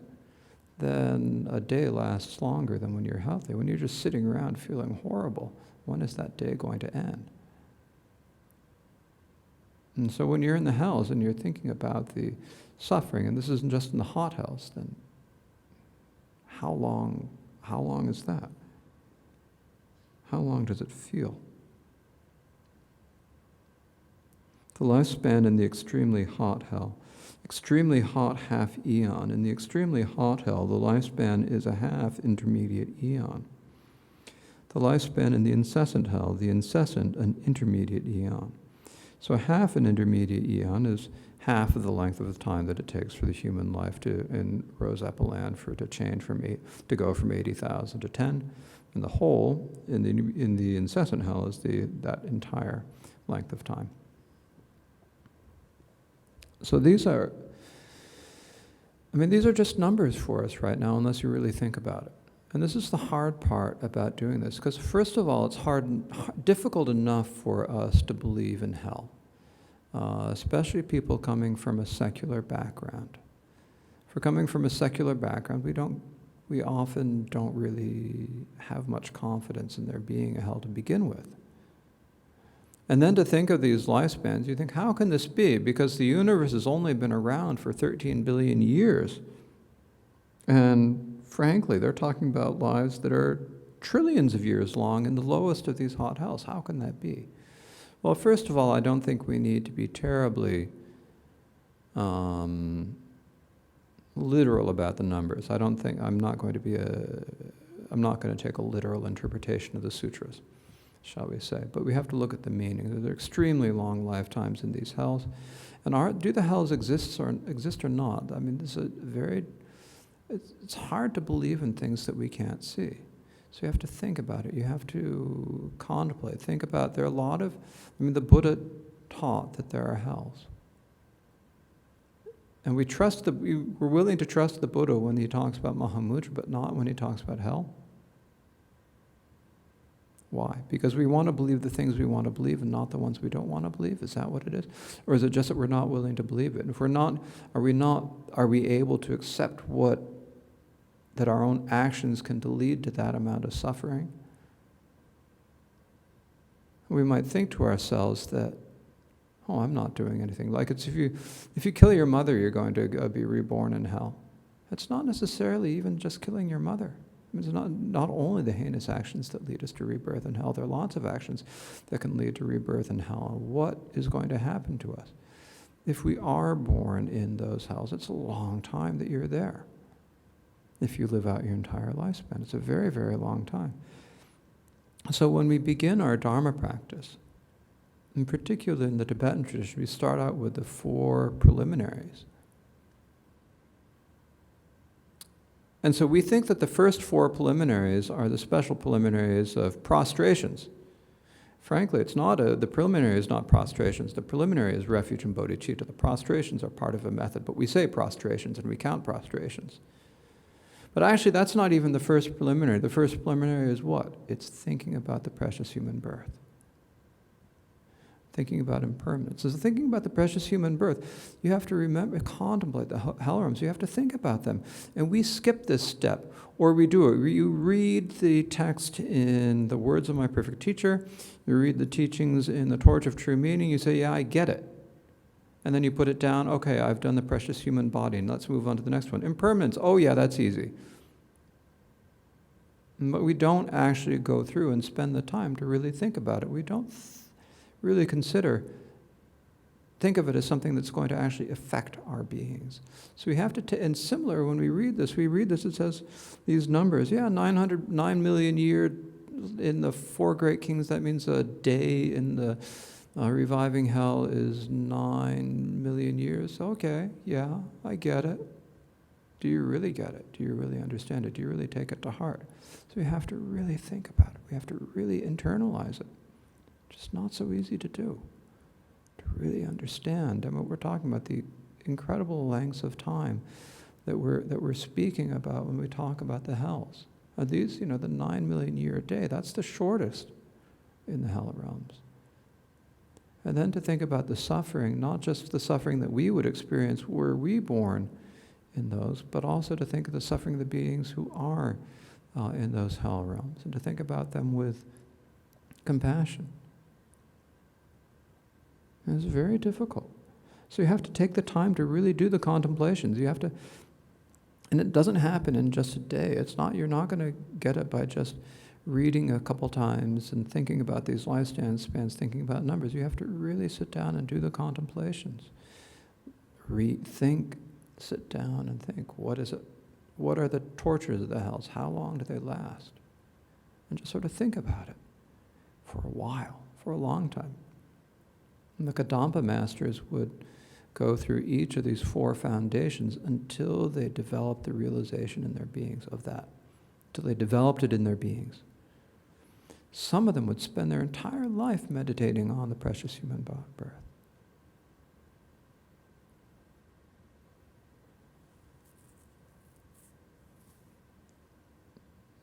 then a day lasts longer than when you're healthy. When you're just sitting around feeling horrible, when is that day going to end? And so when you're in the hells and you're thinking about the suffering, and this isn't just in the hot hells, then how long is that? How long does it feel? The lifespan in the extremely hot hell. Extremely hot half eon. In the extremely hot hell, the lifespan is a half intermediate eon. The lifespan in the incessant hell, the incessant an intermediate eon. So half an intermediate eon is half of the length of the time that it takes for the human life in Rose Apple Land to go from 80,000 to 10. And the whole in the incessant hell is that entire length of time. So these are just numbers for us right now, unless you really think about it. And this is the hard part about doing this, because first of all, it's difficult enough for us to believe in hell, especially people coming from a secular background. For coming from a secular background, we often don't really have much confidence in there being a hell to begin with. And then to think of these lifespans, you think, how can this be? Because the universe has only been around for 13 billion years. And frankly, they're talking about lives that are trillions of years long in the lowest of these hot hells. How can that be? Well, first of all, I don't think we need to be terribly literal about the numbers. I'm not going to take a literal interpretation of the sutras, shall we say. But we have to look at the meaning. There are extremely long lifetimes in these hells. And do the hells exist or not? This is it's hard to believe in things that we can't see. So you have to think about it. You have to contemplate. Think about, there are a lot of, the Buddha taught that there are hells. And we're willing to trust the Buddha when he talks about Mahamudra, but not when he talks about hell. Why? Because we want to believe the things we want to believe and not the ones we don't want to believe? Is that what it is? Or is it just that we're not willing to believe it? And if we're not, are we able to accept that our own actions can lead to that amount of suffering? We might think to ourselves that, I'm not doing anything. Like it's if you kill your mother, you're going to be reborn in hell. It's not necessarily even just killing your mother. It's not only the heinous actions that lead us to rebirth in hell. There are lots of actions that can lead to rebirth in hell. What is going to happen to us? If we are born in those hells, it's a long time that you're there. If you live out your entire lifespan, it's a very, very long time. So when we begin our Dharma practice, in particular in the Tibetan tradition, we start out with the 4 preliminaries. And so we think that the first 4 preliminaries are the special preliminaries of prostrations. Frankly, the preliminary is not prostrations. The preliminary is refuge and bodhicitta. The prostrations are part of a method, but we say prostrations and we count prostrations. But actually, that's not even the first preliminary. The first preliminary is what? It's thinking about the precious human birth. thinking about impermanence. So thinking about the precious human birth, you have to remember, contemplate the hell realms. You have to think about them. And we skip this step, or we do it. You read the text in the words of my perfect teacher, you read the teachings in the Torch of True Meaning, you say, yeah, I get it. And then you put it down, okay, I've done the precious human body, and let's move on to the next one. Impermanence, oh yeah, that's easy. But we don't actually go through and spend the time to really think about it. We don't really think of it as something that's going to actually affect our beings. So we have to, and similar, when we read this, it says these numbers, 9 million year in the Four Great Kings, that means a day in the reviving hell is 9 million years. Okay, yeah, I get it. Do you really get it? Do you really understand it? Do you really take it to heart? So we have to really think about it. We have to really internalize it. Just not so easy to do. To really understand. And what we're talking about, the incredible lengths of time that we're speaking about when we talk about the hells. Are these, the 9 million year a day, that's the shortest in the hell realms. And then to think about the suffering, not just the suffering that we would experience were we born in those, but also to think of the suffering of the beings who are in those hell realms, and to think about them with compassion. And it's very difficult. So you have to take the time to really do the contemplations. You have to, and it doesn't happen in just a day. You're not going to get it by just reading a couple times and thinking about these lifespans, thinking about numbers. You have to really sit down and do the contemplations. Think, sit down and think, what is it? What are the tortures of the hells? How long do they last? And just sort of think about it for a while, for a long time. And the Kadampa masters would go through each of these four foundations until they developed the realization in their beings of that, until they developed it in their beings. Some of them would spend their entire life meditating on the precious human birth.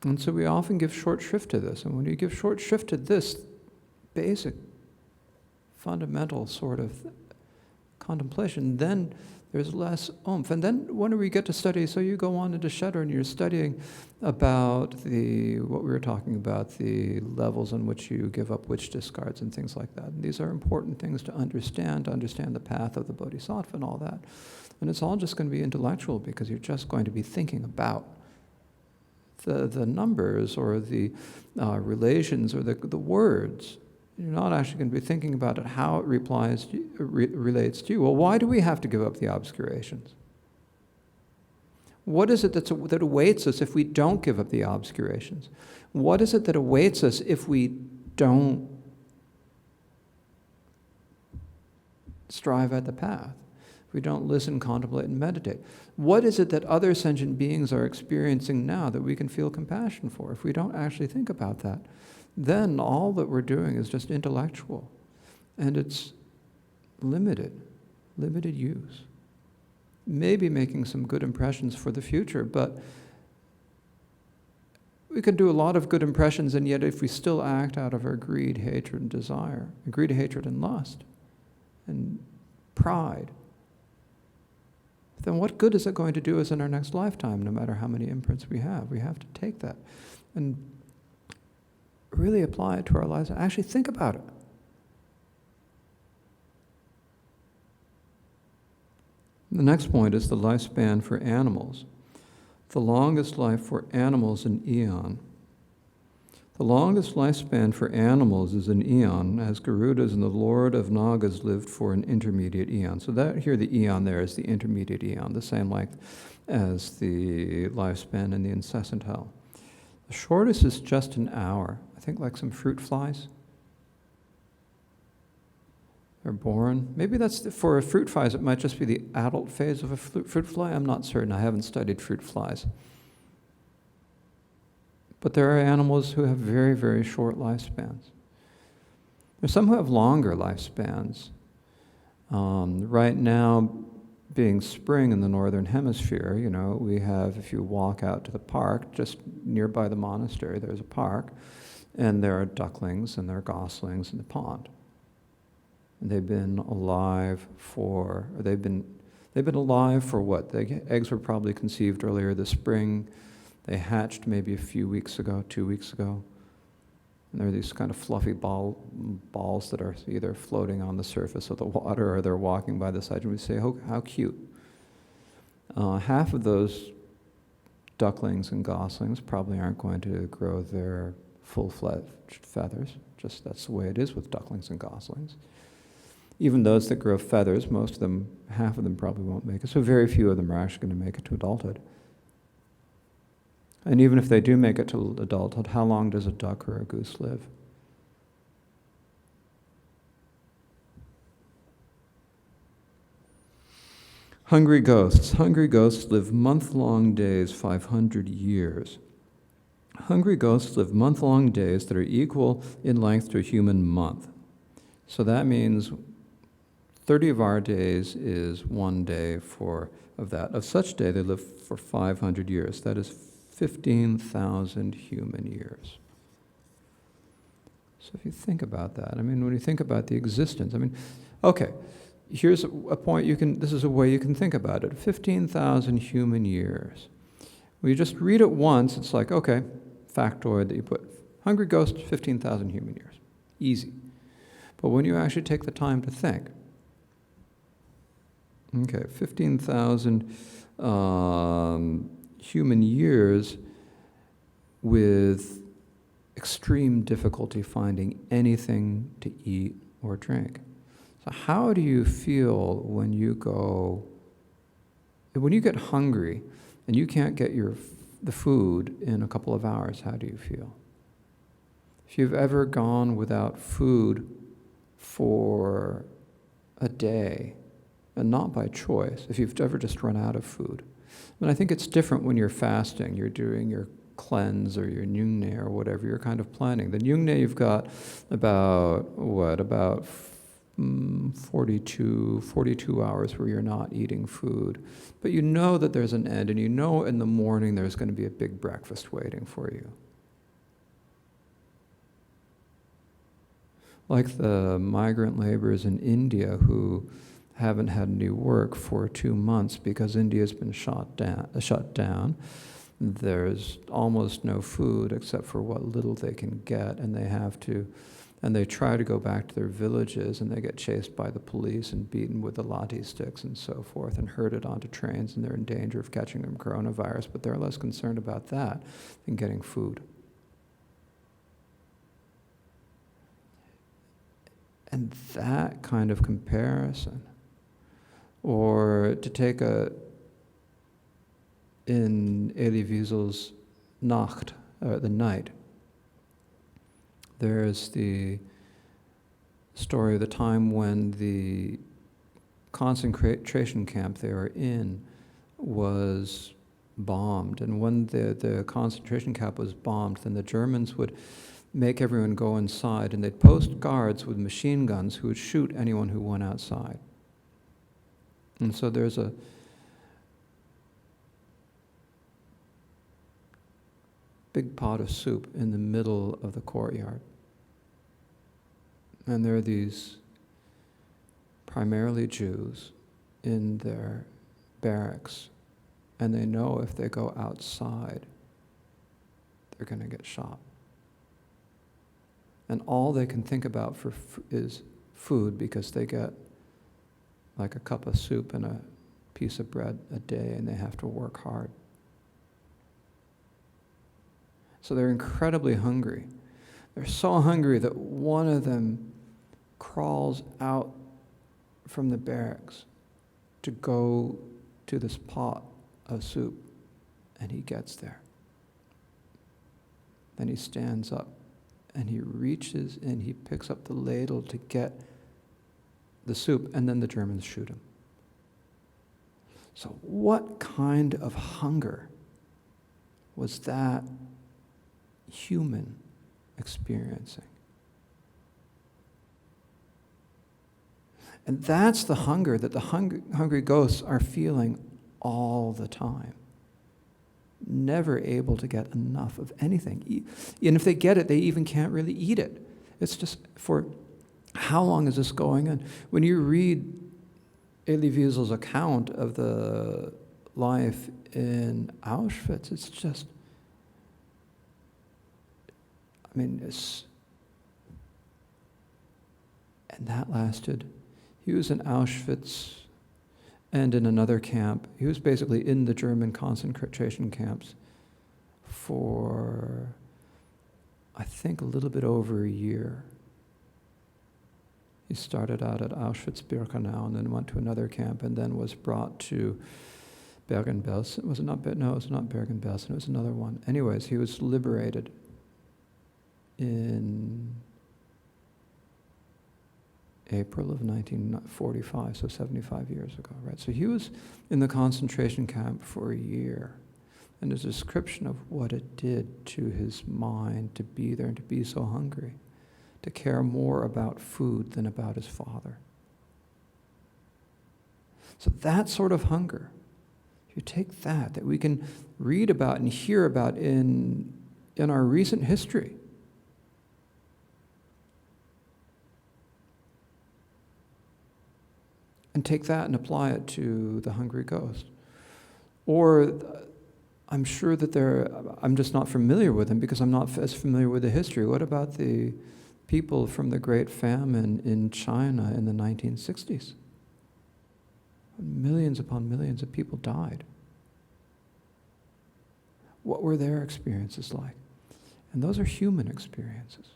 And so we often give short shrift to this. And when you give short shrift to this basic, fundamental sort of contemplation, then there's less oomph. And then when we get to study, so you go on into Shedder and you're studying about what we were talking about, the levels in which you give up which discards and things like that. And these are important things to understand the path of the Bodhisattva and all that. And it's all just going to be intellectual because you're just going to be thinking about the numbers or the relations or the words. You're not actually going to be thinking about it, how it relates to you. Well, why do we have to give up the obscurations? What is it that awaits us if we don't give up the obscurations? What is it that awaits us if we don't strive at the path? If we don't listen, contemplate, and meditate? What is it that other sentient beings are experiencing now that we can feel compassion for? If we don't actually think about that, then all that we're doing is just intellectual. And it's limited use. Maybe making some good impressions for the future, but we can do a lot of good impressions, and yet if we still act out of our greed, hatred, and desire, greed, hatred, and lust, and pride, then what good is it going to do us in our next lifetime, no matter how many imprints we have? We have to take that and really apply it to our lives and actually think about it. The next point is the lifespan for animals. The longest life for animals in Eon. The longest lifespan for animals is an Eon, as Garudas and the Lord of Nagas lived for an intermediate Eon. So that here, the Eon there is the intermediate Eon, the same length as the lifespan in the incessant hell. The shortest is just an hour. I think like some fruit flies. They're born. Maybe that's for fruit flies, it might just be the adult phase of a fruit fly. I'm not certain. I haven't studied fruit flies. But there are animals who have very, very short lifespans. There's some who have longer lifespans. Right now, being spring in the northern hemisphere, we have, if you walk out to the park, just nearby the monastery, there's a park, and there are ducklings and there are goslings in the pond. And they've been alive for, or they've been alive for what? The eggs were probably conceived earlier this spring. They hatched maybe a few weeks ago, 2 weeks ago. And they're these kind of fluffy balls that are either floating on the surface of the water or they're walking by the side. And we say, oh, how cute. Half of those ducklings and goslings probably aren't going to grow their full-fledged feathers. Just that's the way it is with ducklings and goslings. Even those that grow feathers, most of them, half of them probably won't make it. So very few of them are actually going to make it to adulthood. And even if they do make it to adulthood, how long does a duck or a goose live? Hungry ghosts. Hungry ghosts live month-long days, 500 years. Hungry ghosts live month-long days that are equal in length to a human month. So that means 30 of our days is 1 day of that. Of such day, they live for 500 years. That is 15,000 human years. So if you think about that, when you think about the existence, okay, here's a point this is a way you can think about it. 15,000 human years. When you just read it once, it's like, okay, factoid that you put, hungry ghost, 15,000 human years. Easy. But when you actually take the time to think, okay, 15,000 human years with extreme difficulty finding anything to eat or drink. So how do you feel when you get hungry and you can't get the food in a couple of hours? How do you feel? If you've ever gone without food for a day, and not by choice, if you've ever just run out of food. I think it's different when you're fasting, you're doing your cleanse or your nyungne or whatever you're kind of planning. The nyungne, you've got about 42 hours where you're not eating food. But you know that there's an end, and you know in the morning there's going to be a big breakfast waiting for you. Like the migrant laborers in India who haven't had any work for 2 months because India's been shut down. There's almost no food except for what little they can get, and they try to go back to their villages, and they get chased by the police and beaten with the lathi sticks and so forth, and herded onto trains, and they're in danger of catching them coronavirus, but they're less concerned about that than getting food. And that kind of comparison, or to take in Elie Wiesel's Nacht, the night, there's the story of the time when the concentration camp they were in was bombed. And when the concentration camp was bombed, then the Germans would make everyone go inside, and they'd post guards with machine guns who would shoot anyone who went outside. And so there's a big pot of soup in the middle of the courtyard. And there are these primarily Jews in their barracks, and they know if they go outside, they're going to get shot. And all they can think about is food, because they get like a cup of soup and a piece of bread a day, and they have to work hard. So they're incredibly hungry. They're so hungry that one of them crawls out from the barracks to go to this pot of soup, and he gets there. Then he stands up, and he reaches and he picks up the ladle to get the soup, and then the Germans shoot him. So what kind of hunger was that human experiencing? And that's the hunger that the hungry ghosts are feeling all the time. Never able to get enough of anything. And if they get it, they even can't really eat it. It's just for how long is this going on? When you read Elie Wiesel's account of the life in Auschwitz, it's just, and that lasted. He was in Auschwitz and in another camp. He was basically in the German concentration camps for, I think, a little bit over a year. He started out at Auschwitz-Birkenau and then went to another camp and then was brought to Bergen-Belsen. Was it not? No, it was not Bergen-Belsen. It was another one. Anyways, he was liberated in April of 1945, so 75 years ago, right? So he was in the concentration camp for a year. And there's a description of what it did to his mind to be there and to be so hungry, to care more about food than about his father. So that sort of hunger, if you take that we can read about and hear about in our recent history, and take that and apply it to the hungry ghost. Or I'm sure that I'm just not familiar with them because I'm not as familiar with the history. What about the people from the Great Famine in China in the 1960s? Millions upon millions of people died. What were their experiences like? And those are human experiences.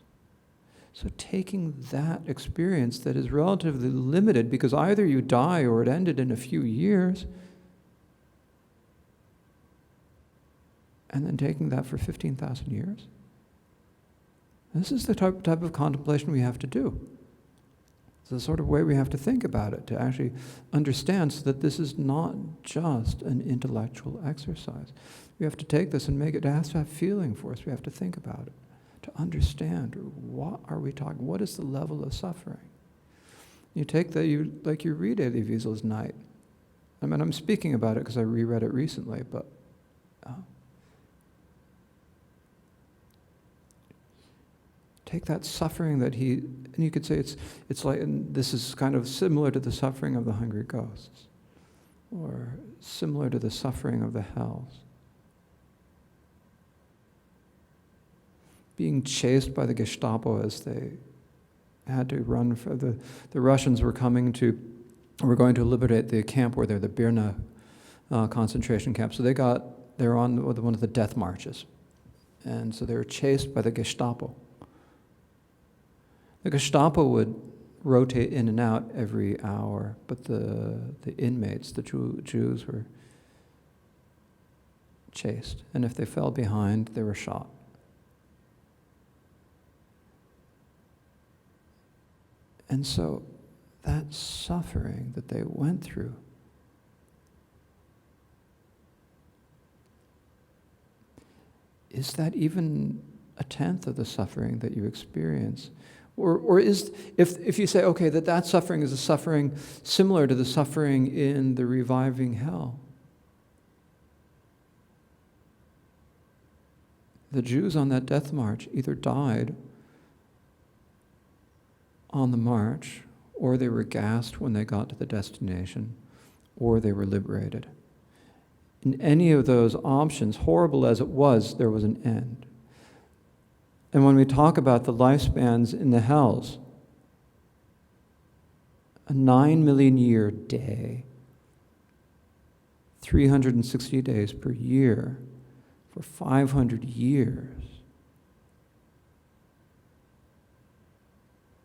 So taking that experience that is relatively limited, because either you die or it ended in a few years, and then taking that for 15,000 years. This is the type of contemplation we have to do. It's the sort of way we have to think about it, to actually understand so that this is not just an intellectual exercise. We have to take this and make it, it has to have feeling for us. We have to think about it, to understand what are we talking, what is the level of suffering. You take that, you read Elie Wiesel's Night. I'm speaking about it because I reread it recently, but take that suffering that and you could say it's like, and this is kind of similar to the suffering of the hungry ghosts, or similar to the suffering of the hells. Being chased by the Gestapo as they had to run for the Russians were going to liberate the camp where they're the Birna concentration camp. So they're on one of the death marches. And so they were chased by the Gestapo. The Gestapo would rotate in and out every hour, but the inmates, the Jews, were chased. And if they fell behind, they were shot. And so that suffering that they went through, is that even a tenth of the suffering that you experience? Or is, if you say, okay, that suffering is a suffering similar to the suffering in the reviving hell. The Jews on that death march either died on the march, or they were gassed when they got to the destination, or they were liberated. In any of those options, horrible as it was, there was an end. And when we talk about the lifespans in the hells, a 9 million year day, 360 days per year, for 500 years.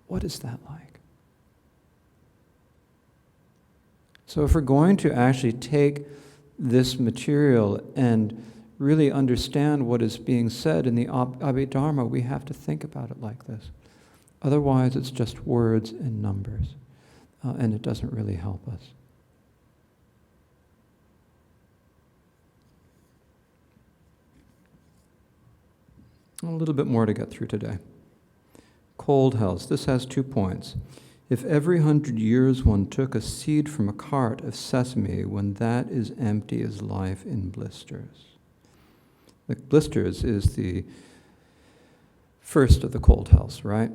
What is that like? So if we're going to actually take this material and really understand what is being said in the Abhidharma, we have to think about it like this. Otherwise, it's just words and numbers, and it doesn't really help us. A little bit more to get through today. Cold hells. This has 2 points. If every 100 years one took a seed from a cart of sesame, when that is empty is life in blisters. The blisters is the first of the cold hells, right?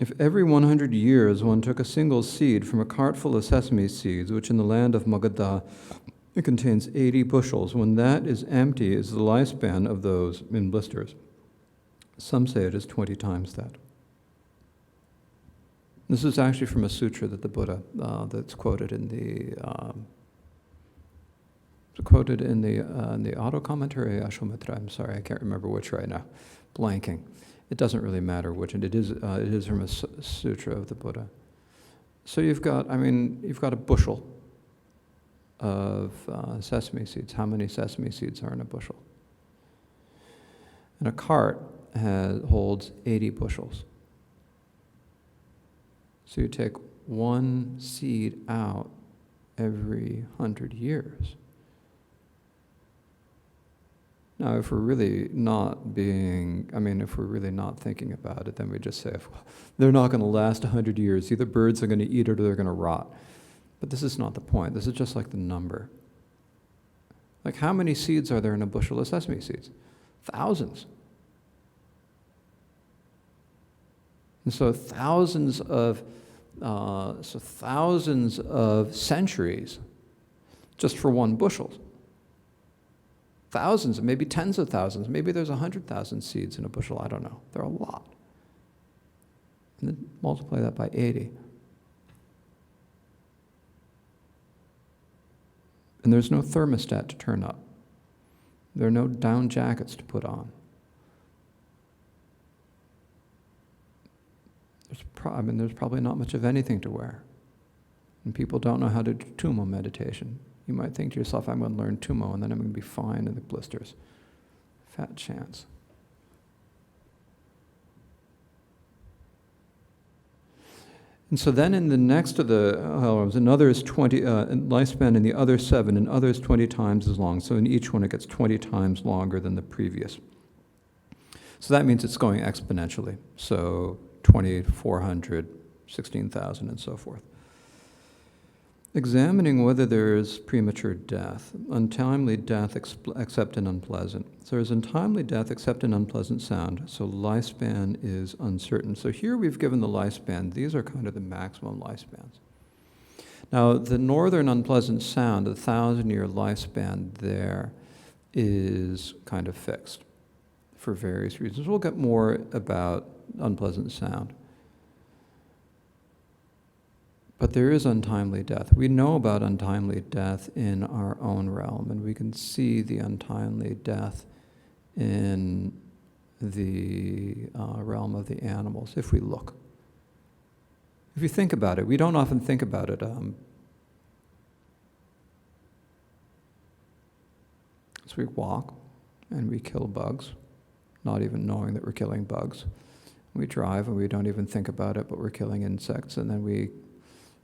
If every 100 years one took a single seed from a cart full of sesame seeds, which in the land of Magadha it contains 80 bushels, when that is empty is the lifespan of those in blisters. Some say it is 20 times that. This is actually from a sutra that the Buddha, that's quoted in the auto commentary, Ashwamitra. I'm sorry, I can't remember which right now. Blanking. It doesn't really matter which, and it is from a sutra of the Buddha. So you've got a bushel of sesame seeds. How many sesame seeds are in a bushel? And a cart holds 80 bushels. So you take one seed out every 100 years. Now, if we're really not thinking about it, then we just say, well, they're not going to last 100 years. Either birds are going to eat it or they're going to rot. But this is not the point. This is just like the number. Like, how many seeds are there in a bushel of sesame seeds? Thousands. And so thousands of centuries just for one bushel. Thousands, maybe tens of thousands. Maybe there's 100,000 seeds in a bushel. I don't know. There are a lot. And then multiply that by 80. And there's no thermostat to turn up. There are no down jackets to put on. There's probably not much of anything to wear. And people don't know how to do Tummo meditation. You might think to yourself, I'm going to learn Tummo and then I'm going to be fine in the blisters. Fat chance. And so then in the next of the hell realms, another is 20, lifespan in the other 7, and others 20 times as long. So in each one it gets 20 times longer than the previous. So that means it's going exponentially. So 2,400, 16,000, and so forth. Examining whether there is premature death, untimely death except in unpleasant. So there's untimely death except in unpleasant sound, so lifespan is uncertain. So here we've given the lifespan. These are kind of the maximum lifespans. Now, the northern unpleasant sound, the 1,000-year lifespan there is kind of fixed for various reasons. We'll get more about unpleasant sound. But there is untimely death. We know about untimely death in our own realm, and we can see the untimely death in the realm of the animals, if we look. If you think about it, we don't often think about it. So we walk, and we kill bugs, not even knowing that we're killing bugs. We drive, and we don't even think about it, but we're killing insects, and then we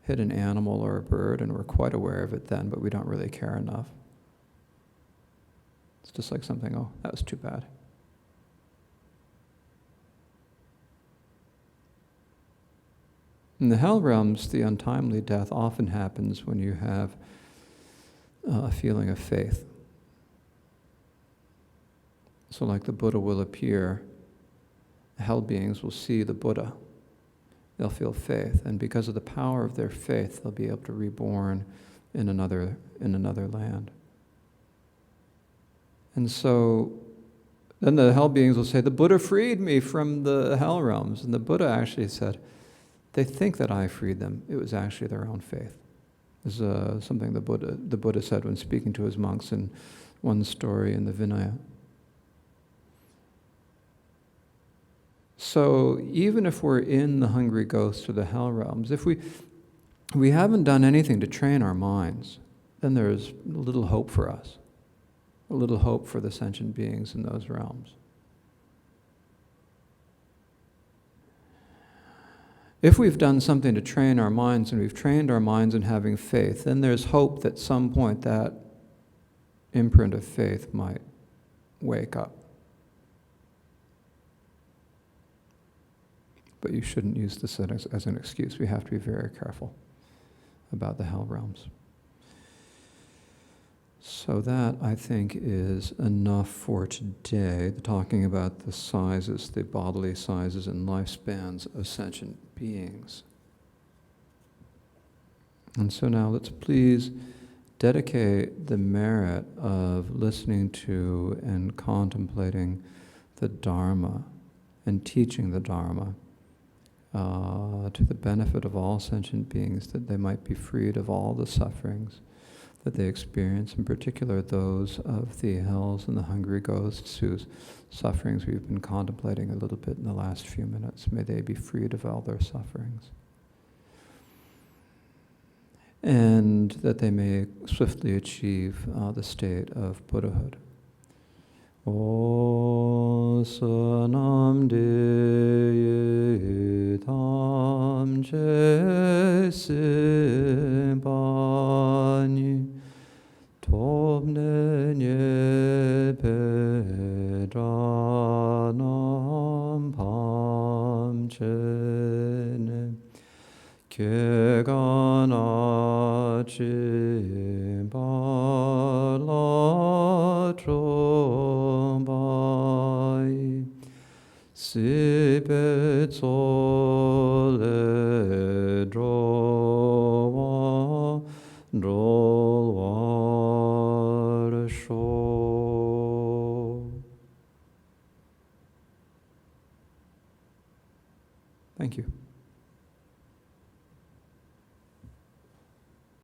hit an animal or a bird, and we're quite aware of it then, but we don't really care enough. It's just like something, oh, that was too bad. In the hell realms, the untimely death often happens when you have a feeling of faith. So like the Buddha will appear, hell beings will see the Buddha. They'll feel faith, and because of the power of their faith, they'll be able to reborn in another land. And so then the hell beings will say, the Buddha freed me from the hell realms. And the Buddha actually said, they think that I freed them. It was actually their own faith. This is something the Buddha said when speaking to his monks in one story in the Vinaya. So even if we're in the hungry ghosts or the hell realms, if we haven't done anything to train our minds, then there's little hope for us, a little hope for the sentient beings in those realms. If we've done something to train our minds, and we've trained our minds in having faith, then there's hope that at some point that imprint of faith might wake up. But you shouldn't use this as an excuse. We have to be very careful about the hell realms. So that, I think, is enough for today, talking about the sizes, the bodily sizes and lifespans of sentient beings. And so now let's please dedicate the merit of listening to and contemplating the Dharma and teaching the Dharma to the benefit of all sentient beings, that they might be freed of all the sufferings that they experience, in particular those of the hells and the hungry ghosts whose sufferings we've been contemplating a little bit in the last few minutes. May they be freed of all their sufferings. And that they may swiftly achieve the state of Buddhahood. O sanam de tam je simpani tobne nye pedranam pam chene Kegana chimbala trombai sipe tsole drowa drolwar sho. Thank you.